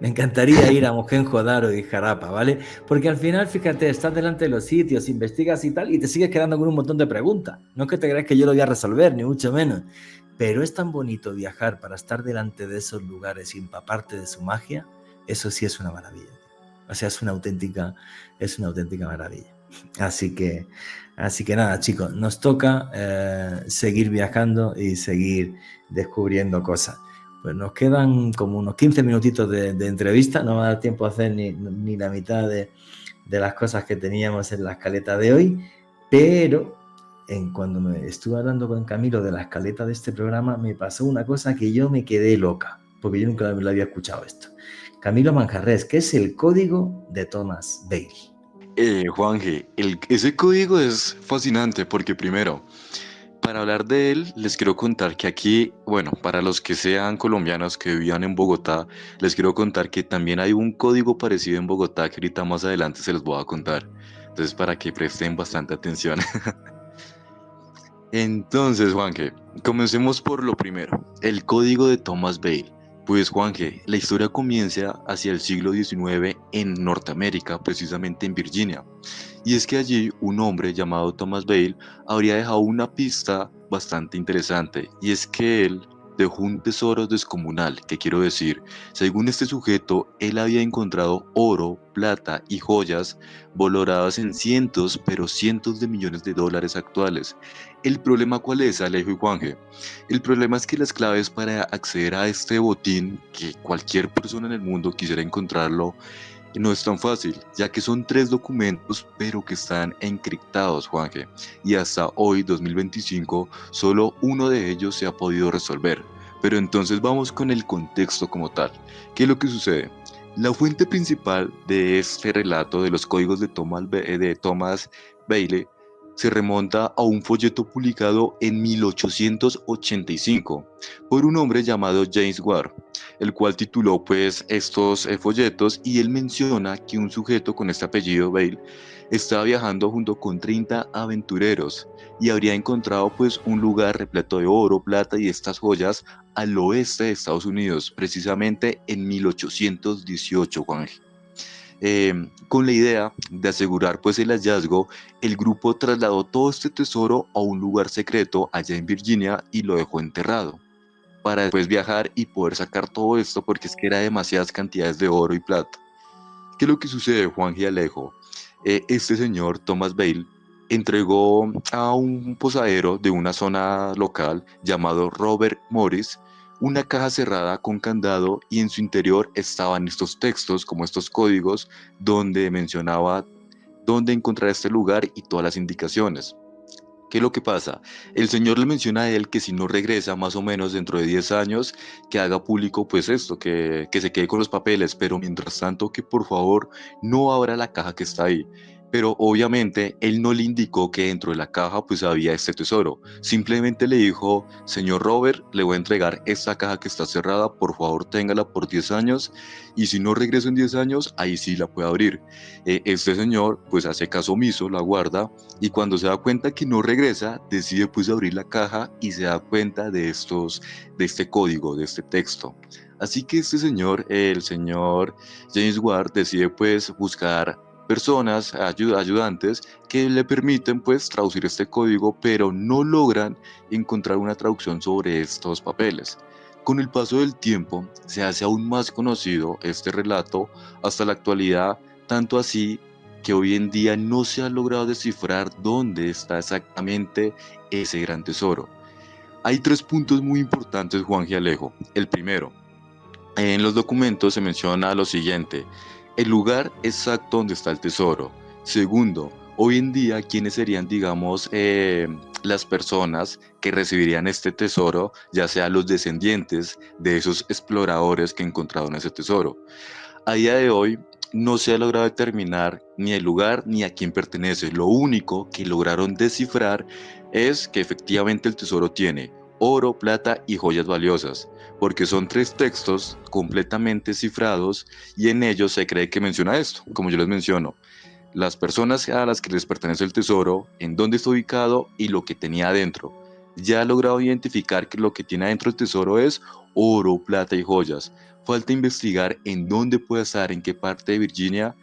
Me encantaría ir a Mohenjo-Daro y Jarapa, ¿vale? Porque al final, fíjate, estás delante de los sitios, investigas y tal, y te sigues quedando con un montón de preguntas. No es que te creas que yo lo voy a resolver, ni mucho menos. Pero es tan bonito viajar para estar delante de esos lugares y empaparte de su magia. Eso sí es una maravilla. O sea, es una auténtica maravilla. Así que nada, chicos, nos toca seguir viajando y seguir descubriendo cosas. Pues nos quedan como unos 15 minutitos de entrevista, no va a dar tiempo a hacer ni la mitad de las cosas que teníamos en la escaleta de hoy, pero cuando me estuve hablando con Camilo de la escaleta de este programa, me pasó una cosa que yo me quedé loca, porque yo nunca lo había escuchado esto. Camilo Manjarrés, ¿qué es el código de Thomas Bailey? Juanje, ese código es fascinante porque primero, para hablar de él, les quiero contar que aquí, bueno, para los que sean colombianos que vivan en Bogotá, les quiero contar que también hay un código parecido en Bogotá que ahorita más adelante se los voy a contar. Entonces, para que presten bastante atención. Entonces, Juanje, comencemos por lo primero, el código de Thomas Bailey. Pues Juanje, la historia comienza hacia el siglo XIX en Norteamérica, precisamente en Virginia. Y es que allí un hombre llamado Thomas Bailey habría dejado una pista bastante interesante, y es que él dejó un tesoro descomunal, que quiero decir, según este sujeto, él había encontrado oro, plata y joyas valoradas en cientos, pero cientos de millones de dólares actuales. ¿El problema cuál es, Alejo y Juanje? El problema es que las claves para acceder a este botín, que cualquier persona en el mundo quisiera encontrarlo, no es tan fácil, ya que son 3 documentos, pero que están encriptados, Juanje, y hasta hoy, 2025, solo uno de ellos se ha podido resolver. Pero entonces vamos con el contexto como tal. ¿Qué es lo que sucede? La fuente principal de este relato de los códigos de Thomas Bailey se remonta a un folleto publicado en 1885 por un hombre llamado James Ward, el cual tituló pues estos folletos, y él menciona que un sujeto con este apellido Bailey estaba viajando junto con 30 aventureros y habría encontrado pues un lugar repleto de oro, plata y estas joyas al oeste de Estados Unidos, precisamente en 1818, Juan. Con la idea de asegurar pues el hallazgo, el grupo trasladó todo este tesoro a un lugar secreto allá en Virginia y lo dejó enterrado, para después viajar y poder sacar todo esto porque es que era demasiadas cantidades de oro y plata. ¿Qué es lo que sucede, Juan y Alejo? Este señor, Thomas Bailey, entregó a un posadero de una zona local llamado Robert Morris una caja cerrada con candado, y en su interior estaban estos textos, como estos códigos, donde mencionaba dónde encontrar este lugar y todas las indicaciones. ¿Qué es lo que pasa? El señor le menciona a él que si no regresa más o menos dentro de 10 años, que haga público pues esto, que se quede con los papeles, pero mientras tanto que por favor no abra la caja que está ahí. pero obviamente él no le indicó que dentro de la caja pues había este tesoro. Simplemente le dijo: señor Robert, le voy a entregar esta caja que está cerrada, por favor téngala por 10 años, y si no regreso en 10 años, ahí sí la puede abrir. Este señor pues hace caso omiso, la guarda, y cuando se da cuenta que no regresa, decide pues abrir la caja y se da cuenta de este código, de este texto. Así que este señor, el señor James Ward, decide pues buscar personas, ayudantes, que le permiten pues traducir este código, pero no logran encontrar una traducción sobre estos papeles. Con el paso del tiempo se hace aún más conocido este relato hasta la actualidad, tanto así que hoy en día no se ha logrado descifrar dónde está exactamente ese gran tesoro. Hay 3 puntos muy importantes, Juan y Alejo. El primero: en los documentos se menciona lo siguiente: el lugar exacto donde está el tesoro. Segundo, hoy en día, ¿quiénes serían, digamos, las personas que recibirían este tesoro, ya sea los descendientes de esos exploradores que encontraron ese tesoro? A día de hoy no se ha logrado determinar ni el lugar ni a quién pertenece. Lo único que lograron descifrar es que efectivamente el tesoro tiene oro, plata y joyas valiosas, porque son 3 textos completamente cifrados y en ellos se cree que menciona esto, como yo les menciono: las personas a las que les pertenece el tesoro, en dónde está ubicado y lo que tenía adentro. Ya ha logrado identificar que lo que tiene adentro el tesoro es oro, plata y joyas. Falta investigar en dónde puede estar, en qué parte de Virginia,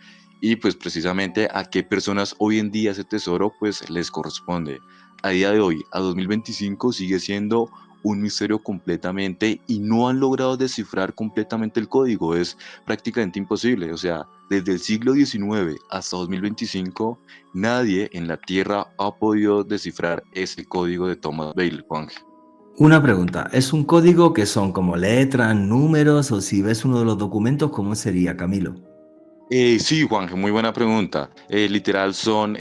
y pues precisamente a qué personas hoy en día ese tesoro pues les corresponde. A día de hoy, a 2025, sigue siendo un misterio completamente y no han logrado descifrar completamente el código. Es prácticamente imposible. O sea, desde el siglo XIX hasta 2025, nadie en la Tierra ha podido descifrar ese código de Thomas Bale, Juan. Una pregunta, ¿es un código que son como letras, números, o si ves uno de los documentos, cómo sería, Camilo? Sí, Juanje, muy buena pregunta. Literal son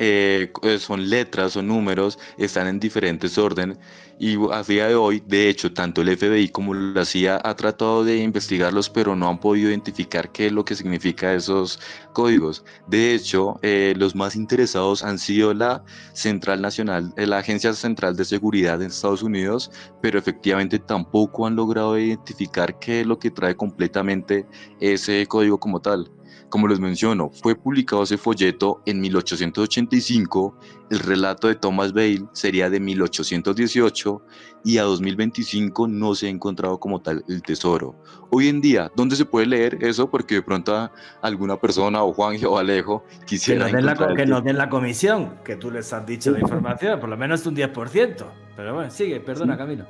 letras, son números, están en diferentes orden y a día de hoy, de hecho, tanto el FBI como la CIA ha tratado de investigarlos, pero no han podido identificar qué es lo que significa esos códigos. De hecho, los más interesados han sido la Central Nacional, la Agencia Central de Seguridad en Estados Unidos, pero efectivamente tampoco han logrado identificar qué es lo que trae completamente ese código como tal. Como les menciono, fue publicado ese folleto en 1885, el relato de Thomas Bale sería de 1818 y a 2025 no se ha encontrado como tal el tesoro. Hoy en día, ¿dónde se puede leer eso? Porque de pronto alguna persona, o Juan o Alejo, quisiera encontrar Que nos den la comisión, que tú les has dicho la información, por lo menos un 10%. Pero bueno, sigue, perdona, Camilo.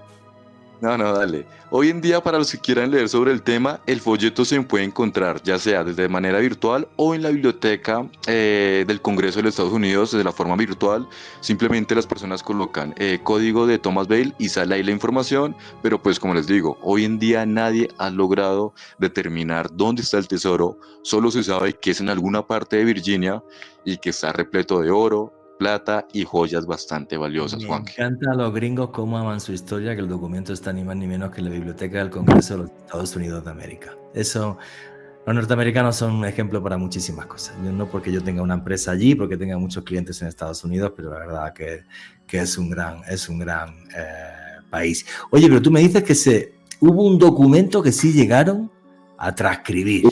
No, dale. Hoy en día, para los que quieran leer sobre el tema, el folleto se puede encontrar ya sea desde manera virtual o en la biblioteca del Congreso de los Estados Unidos, de la forma virtual. Simplemente las personas colocan código de Thomas Bale y sale ahí la información, pero pues como les digo, hoy en día nadie ha logrado determinar dónde está el tesoro. Solo se sabe que es en alguna parte de Virginia y que está repleto de oro, plata y joyas bastante valiosas, Me Juan. encanta a los gringos cómo aman su historia, que el documento está ni más ni menos que en la biblioteca del Congreso de los Estados Unidos de América. Eso, los norteamericanos son un ejemplo para muchísimas cosas. Yo, no porque yo tenga una empresa allí, porque tenga muchos clientes en Estados Unidos, pero la verdad que es un gran país. Oye, pero tú me dices que hubo un documento que sí llegaron a transcribir.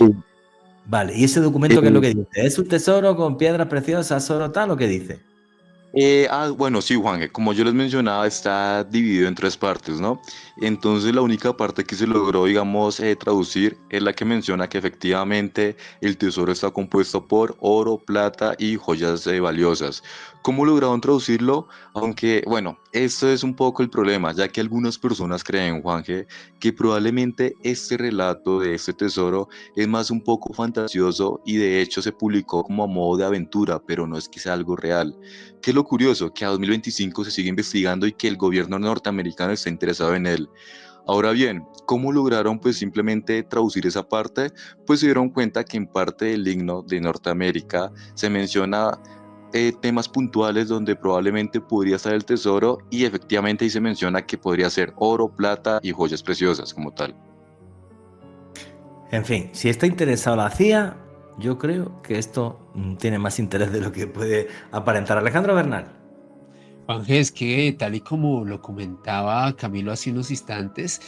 Vale, ¿y ese documento qué es lo que dice? ¿Es un tesoro con piedras preciosas, oro tal o qué dice? Bueno, sí, Juanje, como yo les mencionaba, está dividido en 3 partes, ¿no? Entonces la única parte que se logró, digamos, traducir es la que menciona que efectivamente el tesoro está compuesto por oro, plata y joyas valiosas. ¿Cómo lograron traducirlo? Aunque, bueno, esto es un poco el problema, ya que algunas personas creen, Juanje, que probablemente este relato de este tesoro es más un poco fantasioso y de hecho se publicó como a modo de aventura, pero no es que sea algo real. ¿Qué es lo curioso? Que a 2025 se sigue investigando y que el gobierno norteamericano está interesado en él. Ahora bien, ¿cómo lograron pues simplemente traducir esa parte? Pues se dieron cuenta que en parte del himno de Norteamérica se menciona temas puntuales donde probablemente podría estar el tesoro y efectivamente ahí se menciona que podría ser oro, plata y joyas preciosas como tal. En fin, si está interesado la CIA, yo creo que esto tiene más interés de lo que puede aparentar. Alejandro Bernal. Juanje, es que tal y como lo comentaba Camilo hace unos instantes,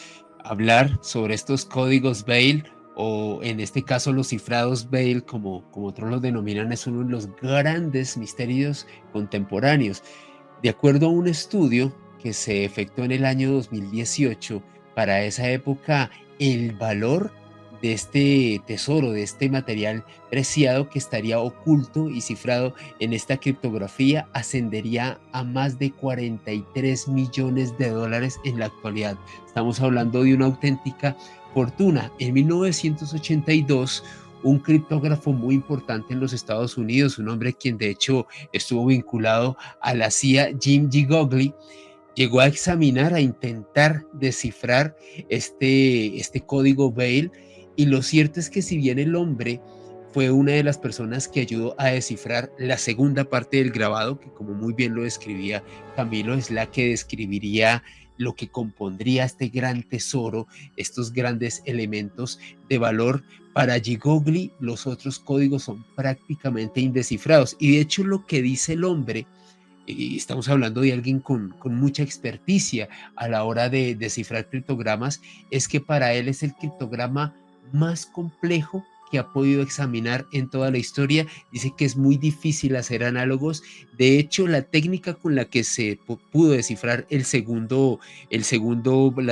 hablar sobre estos códigos Bale o en este caso los cifrados Bale, como otros los denominan, es uno de los grandes misterios contemporáneos. De acuerdo a un estudio que se efectuó en el año 2018, para esa época el valor de este tesoro, de este material preciado que estaría oculto y cifrado en esta criptografía, ascendería a más de 43 millones de dólares en la actualidad. Estamos hablando de una auténtica fortuna. En 1982, un criptógrafo muy importante en los Estados Unidos, un hombre quien de hecho estuvo vinculado a la CIA, Jim Gigliotti, llegó a examinar, a intentar descifrar este código Bale, y lo cierto es que si bien el hombre fue una de las personas que ayudó a descifrar la segunda parte del grabado, que como muy bien lo describía Camilo, es la que describiría lo que compondría este gran tesoro, estos grandes elementos de valor, para Gigliotti los otros códigos son prácticamente indescifrados. Y de hecho lo que dice el hombre, y estamos hablando de alguien con mucha experticia a la hora de descifrar criptogramas, es que para él es el criptograma más complejo que ha podido examinar en toda la historia. Dice que es muy difícil hacer análogos. De hecho, la técnica con la que se pudo descifrar la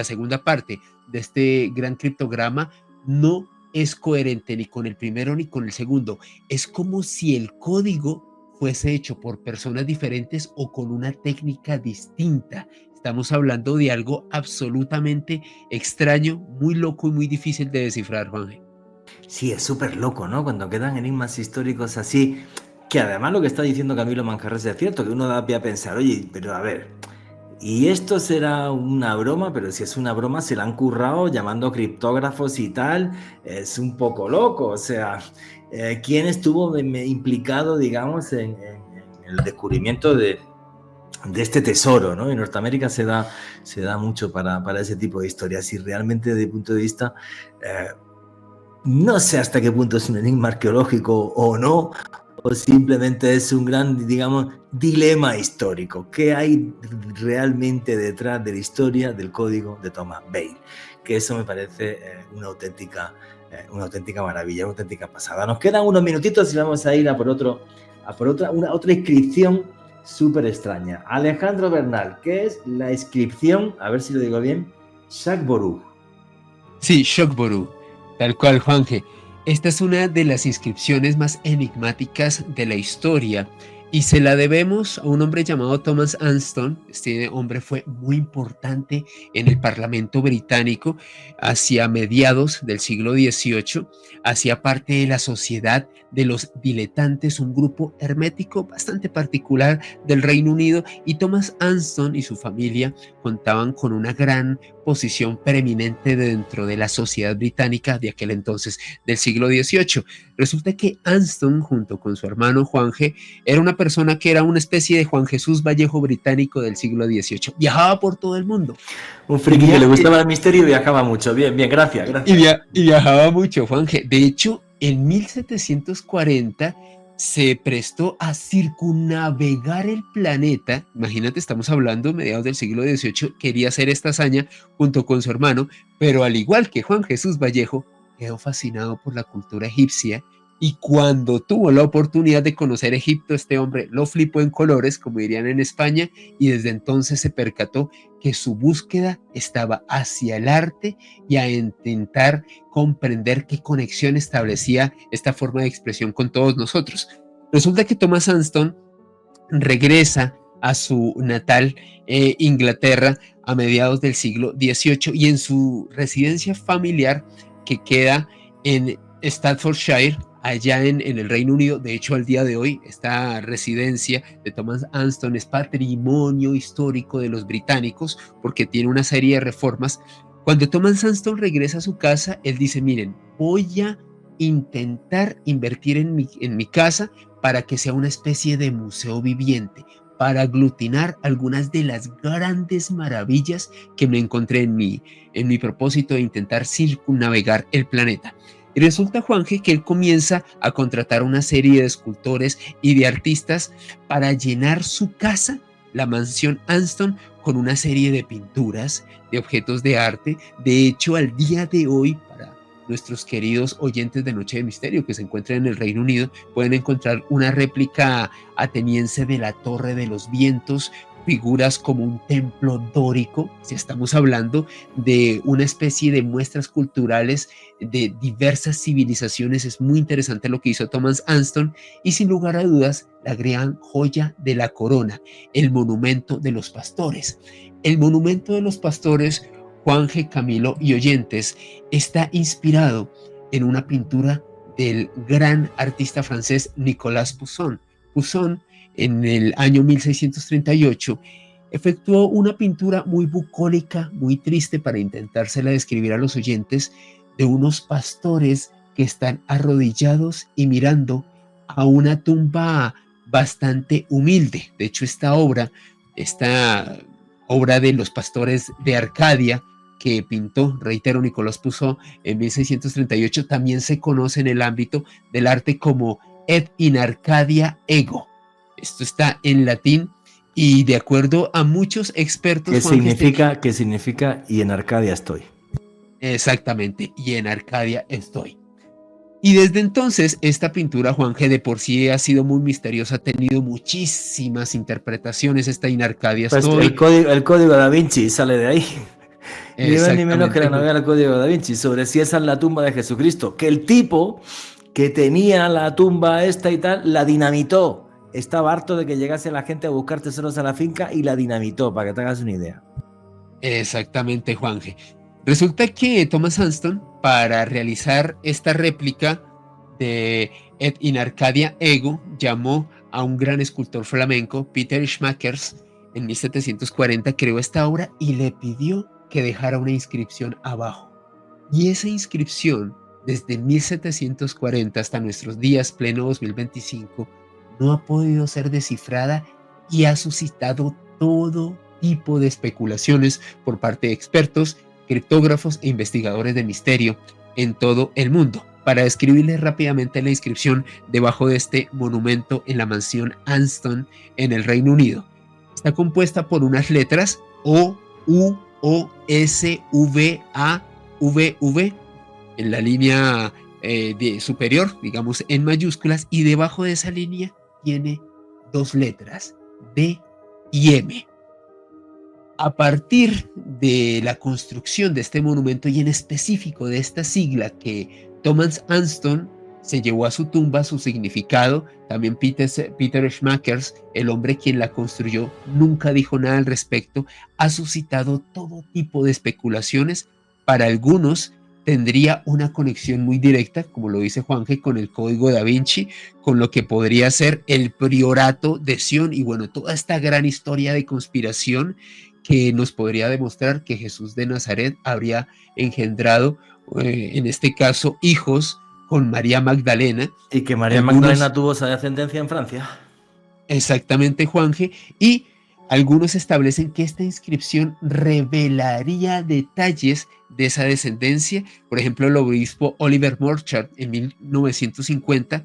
segunda parte de este gran criptograma no es coherente ni con el primero ni con el segundo. Es como si el código fuese hecho por personas diferentes o con una técnica distinta. Estamos hablando de algo absolutamente extraño, muy loco y muy difícil de descifrar, Juanje. Sí, es súper loco, ¿no? Cuando quedan enigmas históricos así, que además lo que está diciendo Camilo Manjarres es cierto, que uno da pie a pensar, oye, pero a ver, y esto será una broma, pero si es una broma se la han currado llamando criptógrafos y tal, es un poco loco, o sea, ¿quién estuvo implicado, digamos, en el descubrimiento de este tesoro, ¿no? En Norteamérica se da mucho para ese tipo de historias, y realmente desde el punto de vista, no sé hasta qué punto es un enigma arqueológico o no, o simplemente es un gran, digamos, dilema histórico. ¿Qué hay realmente detrás de la historia del código de Thomas Bale? Que eso me parece una auténtica maravilla, una auténtica pasada. Nos quedan unos minutitos y vamos a ir a por otra inscripción súper extraña. Alejandro Bernal, ¿qué es la inscripción? A ver si lo digo bien. Shakboru. Sí, Shakboru, tal cual, Juanje. Esta es una de las inscripciones más enigmáticas de la historia y se la debemos a un hombre llamado Thomas Anston. Este hombre fue muy importante en el Parlamento británico hacia mediados del siglo XVIII. Hacía parte de la Sociedad de los Diletantes, un grupo hermético bastante particular del Reino Unido, y Thomas Anston y su familia contaban con una gran posición preeminente dentro de la sociedad británica de aquel entonces, del siglo XVIII. Resulta que Anston, junto con su hermano Juanje, era una persona que era una especie de Juan Jesús Vallejo británico del siglo XVIII. Viajaba por todo el mundo. Un friki que le gustaba el misterio y viajaba mucho. Bien, gracias. Y viajaba mucho, Juanje. De hecho, en 1740 se prestó a circunnavegar el planeta. Imagínate, estamos hablando mediados del siglo XVIII, quería hacer esta hazaña junto con su hermano, pero al igual que Juan Jesús Vallejo, quedó fascinado por la cultura egipcia, y cuando tuvo la oportunidad de conocer Egipto, este hombre lo flipó en colores, como dirían en España, y desde entonces se percató que su búsqueda estaba hacia el arte y a intentar comprender qué conexión establecía esta forma de expresión con todos nosotros. Resulta que Thomas Anston regresa a su natal Inglaterra a mediados del siglo XVIII, y en su residencia familiar, que queda en Staffordshire, allá en el Reino Unido. De hecho, al día de hoy, esta residencia de Thomas Anston es patrimonio histórico de los británicos porque tiene una serie de reformas. Cuando Thomas Anston regresa a su casa, él dice, miren, voy a intentar invertir en mi casa para que sea una especie de museo viviente, para aglutinar algunas de las grandes maravillas que me encontré en mi propósito de intentar circunnavegar el planeta. Y resulta, Juanje, que él comienza a contratar una serie de escultores y de artistas para llenar su casa, la mansión Anston, con una serie de pinturas, de objetos de arte. De hecho, al día de hoy, para nuestros queridos oyentes de Noche de Misterio que se encuentran en el Reino Unido, pueden encontrar una réplica ateniense de la Torre de los Vientos, figuras como un templo dórico. Si estamos hablando de una especie de muestras culturales de diversas civilizaciones, es muy interesante lo que hizo Thomas Anston, y sin lugar a dudas la gran joya de la corona, el monumento de los pastores. El monumento de los pastores, Juanje, Camilo y oyentes, está inspirado en una pintura del gran artista francés Nicolas Poussin. Poussin, en el año 1638, efectuó una pintura muy bucólica, muy triste, para intentársela describir a los oyentes, de unos pastores que están arrodillados y mirando a una tumba bastante humilde. De hecho, esta obra de los pastores de Arcadia, que pintó, reitero, Nicolas Poussin en 1638, también se conoce en el ámbito del arte como Et in Arcadia ego. Esto está en latín, y de acuerdo a muchos expertos... ¿Qué significa y en Arcadia estoy? Exactamente, y en Arcadia estoy. Y desde entonces esta pintura, Juanje, de por sí ha sido muy misteriosa, ha tenido muchísimas interpretaciones, esta in Arcadia estoy. Pues el código da Vinci sale de ahí. Ni más ni menos que la novela El Código da Vinci, sobre si esa es la tumba de Jesucristo, que el tipo que tenía la tumba esta y tal, la dinamitó. Estaba harto de que llegase la gente a buscar tesoros a la finca y la dinamitó, para que te hagas una idea. Exactamente, Juanje. Resulta que Thomas Anston, para realizar esta réplica de Et in Arcadia ego, llamó a un gran escultor flamenco, Peter Schmackers. En 1740 creó esta obra y le pidió que dejara una inscripción abajo. Y esa inscripción, desde 1740 hasta nuestros días, pleno 2025, no ha podido ser descifrada y ha suscitado todo tipo de especulaciones por parte de expertos, criptógrafos e investigadores de misterio en todo el mundo. Para describirles rápidamente la inscripción debajo de este monumento en la mansión Anston en el Reino Unido, está compuesta por unas letras O, U, O, S, V, A, V, V en la línea superior, digamos en mayúsculas, y debajo de esa línea tiene dos letras, D y M. A partir de la construcción de este monumento, y en específico de esta sigla que Thomas Anston se llevó a su tumba, su significado, también Peter Schmackers, el hombre quien la construyó, nunca dijo nada al respecto, ha suscitado todo tipo de especulaciones. Para algunos tendría una conexión muy directa, como lo dice Juanje, con el Código da Vinci, con lo que podría ser el priorato de Sion, y bueno, toda esta gran historia de conspiración que nos podría demostrar que Jesús de Nazaret habría engendrado, en este caso, hijos con María Magdalena. Y que María Magdalena tuvo esa descendencia en Francia. Exactamente, Juanje. Y algunos establecen que esta inscripción revelaría detalles de esa descendencia. Por ejemplo, el obispo Oliver Morchard en 1950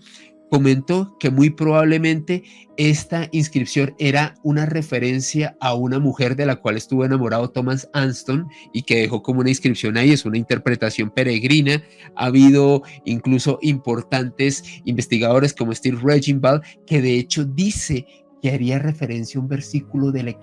comentó que muy probablemente esta inscripción era una referencia a una mujer de la cual estuvo enamorado Thomas Anston y que dejó como una inscripción ahí. Es una interpretación peregrina. Ha habido incluso importantes investigadores como Steve Reginbald, que de hecho dice que haría referencia a un versículo del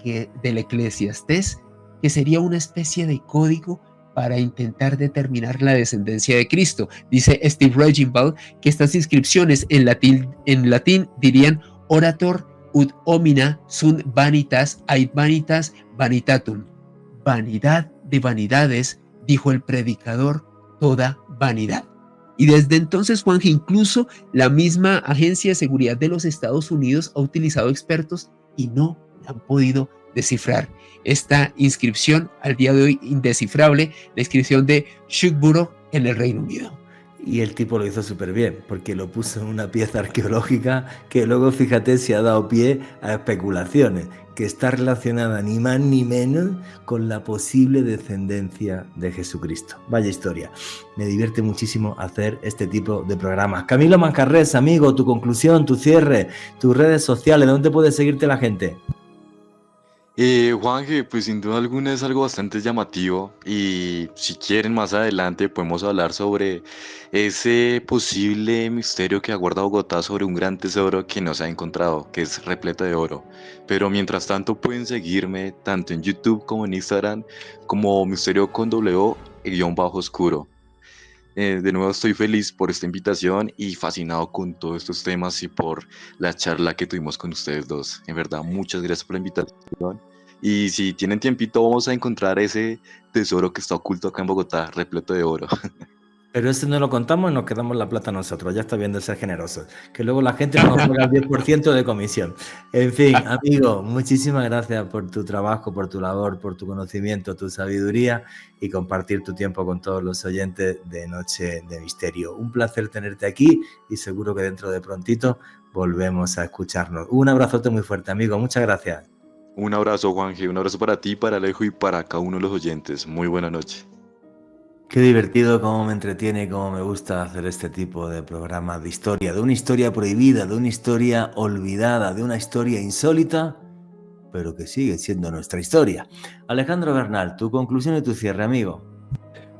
Eclesiastés, que sería una especie de código para intentar determinar la descendencia de Cristo. Dice Steve Reginbald que estas inscripciones en latín dirían orator ut homina sunt vanitas ait vanitas vanitatum. Vanidad de vanidades, dijo el predicador, toda vanidad. Y desde entonces, Juanje, incluso la misma Agencia de Seguridad de los Estados Unidos ha utilizado expertos y no han podido descifrar esta inscripción, al día de hoy indescifrable, la inscripción de Shugborough en el Reino Unido. Y el tipo lo hizo súper bien, porque lo puso en una pieza arqueológica que luego, fíjate, si ha dado pie a especulaciones. que está relacionada ni más ni menos con la posible descendencia de Jesucristo. Vaya historia. Me divierte muchísimo hacer este tipo de programas. Camilo Manjarrés, amigo, tu conclusión, tu cierre, tus redes sociales, ¿dónde puede seguirte la gente? Juanje, pues sin duda alguna es algo bastante llamativo y si quieren más adelante podemos hablar sobre ese posible misterio que aguarda Bogotá sobre un gran tesoro que no se ha encontrado, que es repleto de oro. Pero mientras tanto pueden seguirme tanto en YouTube como en Instagram como Misterio con W guión bajo oscuro. De nuevo estoy feliz por esta invitación y fascinado con todos estos temas y por la charla que tuvimos con ustedes dos. En verdad, muchas gracias por la invitación. Y si tienen tiempito, vamos a encontrar ese tesoro que está oculto acá en Bogotá, repleto de oro. Pero este no lo contamos y nos quedamos la plata nosotros. Ya está bien de ser generosos. Que luego la gente nos paga el 10% de comisión. En fin, amigo, muchísimas gracias por tu trabajo, por tu labor, por tu conocimiento, tu sabiduría y compartir tu tiempo con todos los oyentes de Noche de Misterio. Un placer tenerte aquí y seguro que dentro de prontito volvemos a escucharnos. Un abrazote muy fuerte, amigo. Muchas gracias. Un abrazo, Juanje, un abrazo para ti, para Alejo y para cada uno de los oyentes. Muy buena noche. Qué divertido, cómo me entretiene y cómo me gusta hacer este tipo de programas de historia, de una historia prohibida, de una historia olvidada, de una historia insólita, pero que sigue siendo nuestra historia. Alejandro Bernal, tu conclusión y tu cierre, amigo.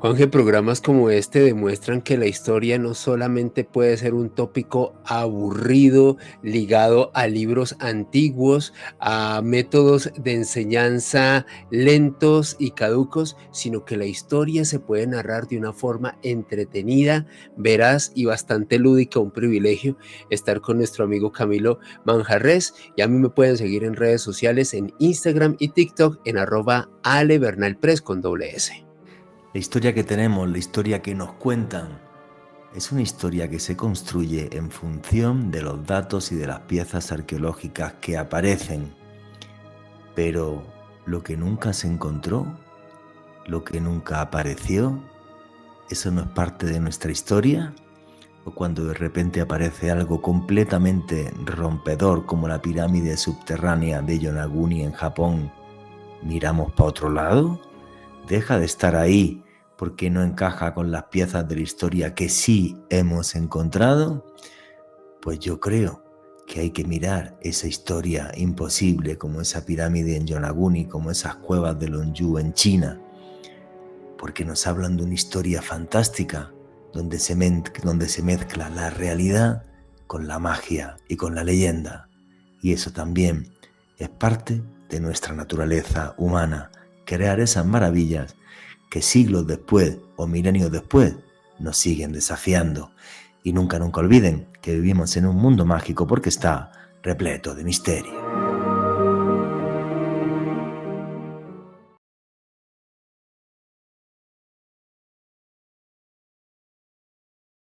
Juanje, programas como este demuestran que la historia no solamente puede ser un tópico aburrido ligado a libros antiguos, a métodos de enseñanza lentos y caducos, sino que la historia se puede narrar de una forma entretenida, veraz y bastante lúdica. Un privilegio estar con nuestro amigo Camilo Manjarrés, y a mí me pueden seguir en redes sociales en Instagram y TikTok en @alebernalpress con @S. La historia que tenemos, la historia que nos cuentan, es una historia que se construye en función de los datos y de las piezas arqueológicas que aparecen. Pero lo que nunca se encontró, lo que nunca apareció, ¿eso no es parte de nuestra historia? ¿O cuando de repente aparece algo completamente rompedor como la pirámide subterránea de Yonaguni en Japón, miramos para otro lado? Deja de estar ahí porque no encaja con las piezas de la historia que sí hemos encontrado. Pues yo creo que hay que mirar esa historia imposible, como esa pirámide en Yonaguni, como esas cuevas de Longyu en China, porque nos hablan de una historia fantástica donde se mezcla la realidad con la magia y con la leyenda. Y eso también es parte de nuestra naturaleza humana, crear esas maravillas que siglos después o milenios después nos siguen desafiando. Y nunca olviden que vivimos en un mundo mágico porque está repleto de misterio.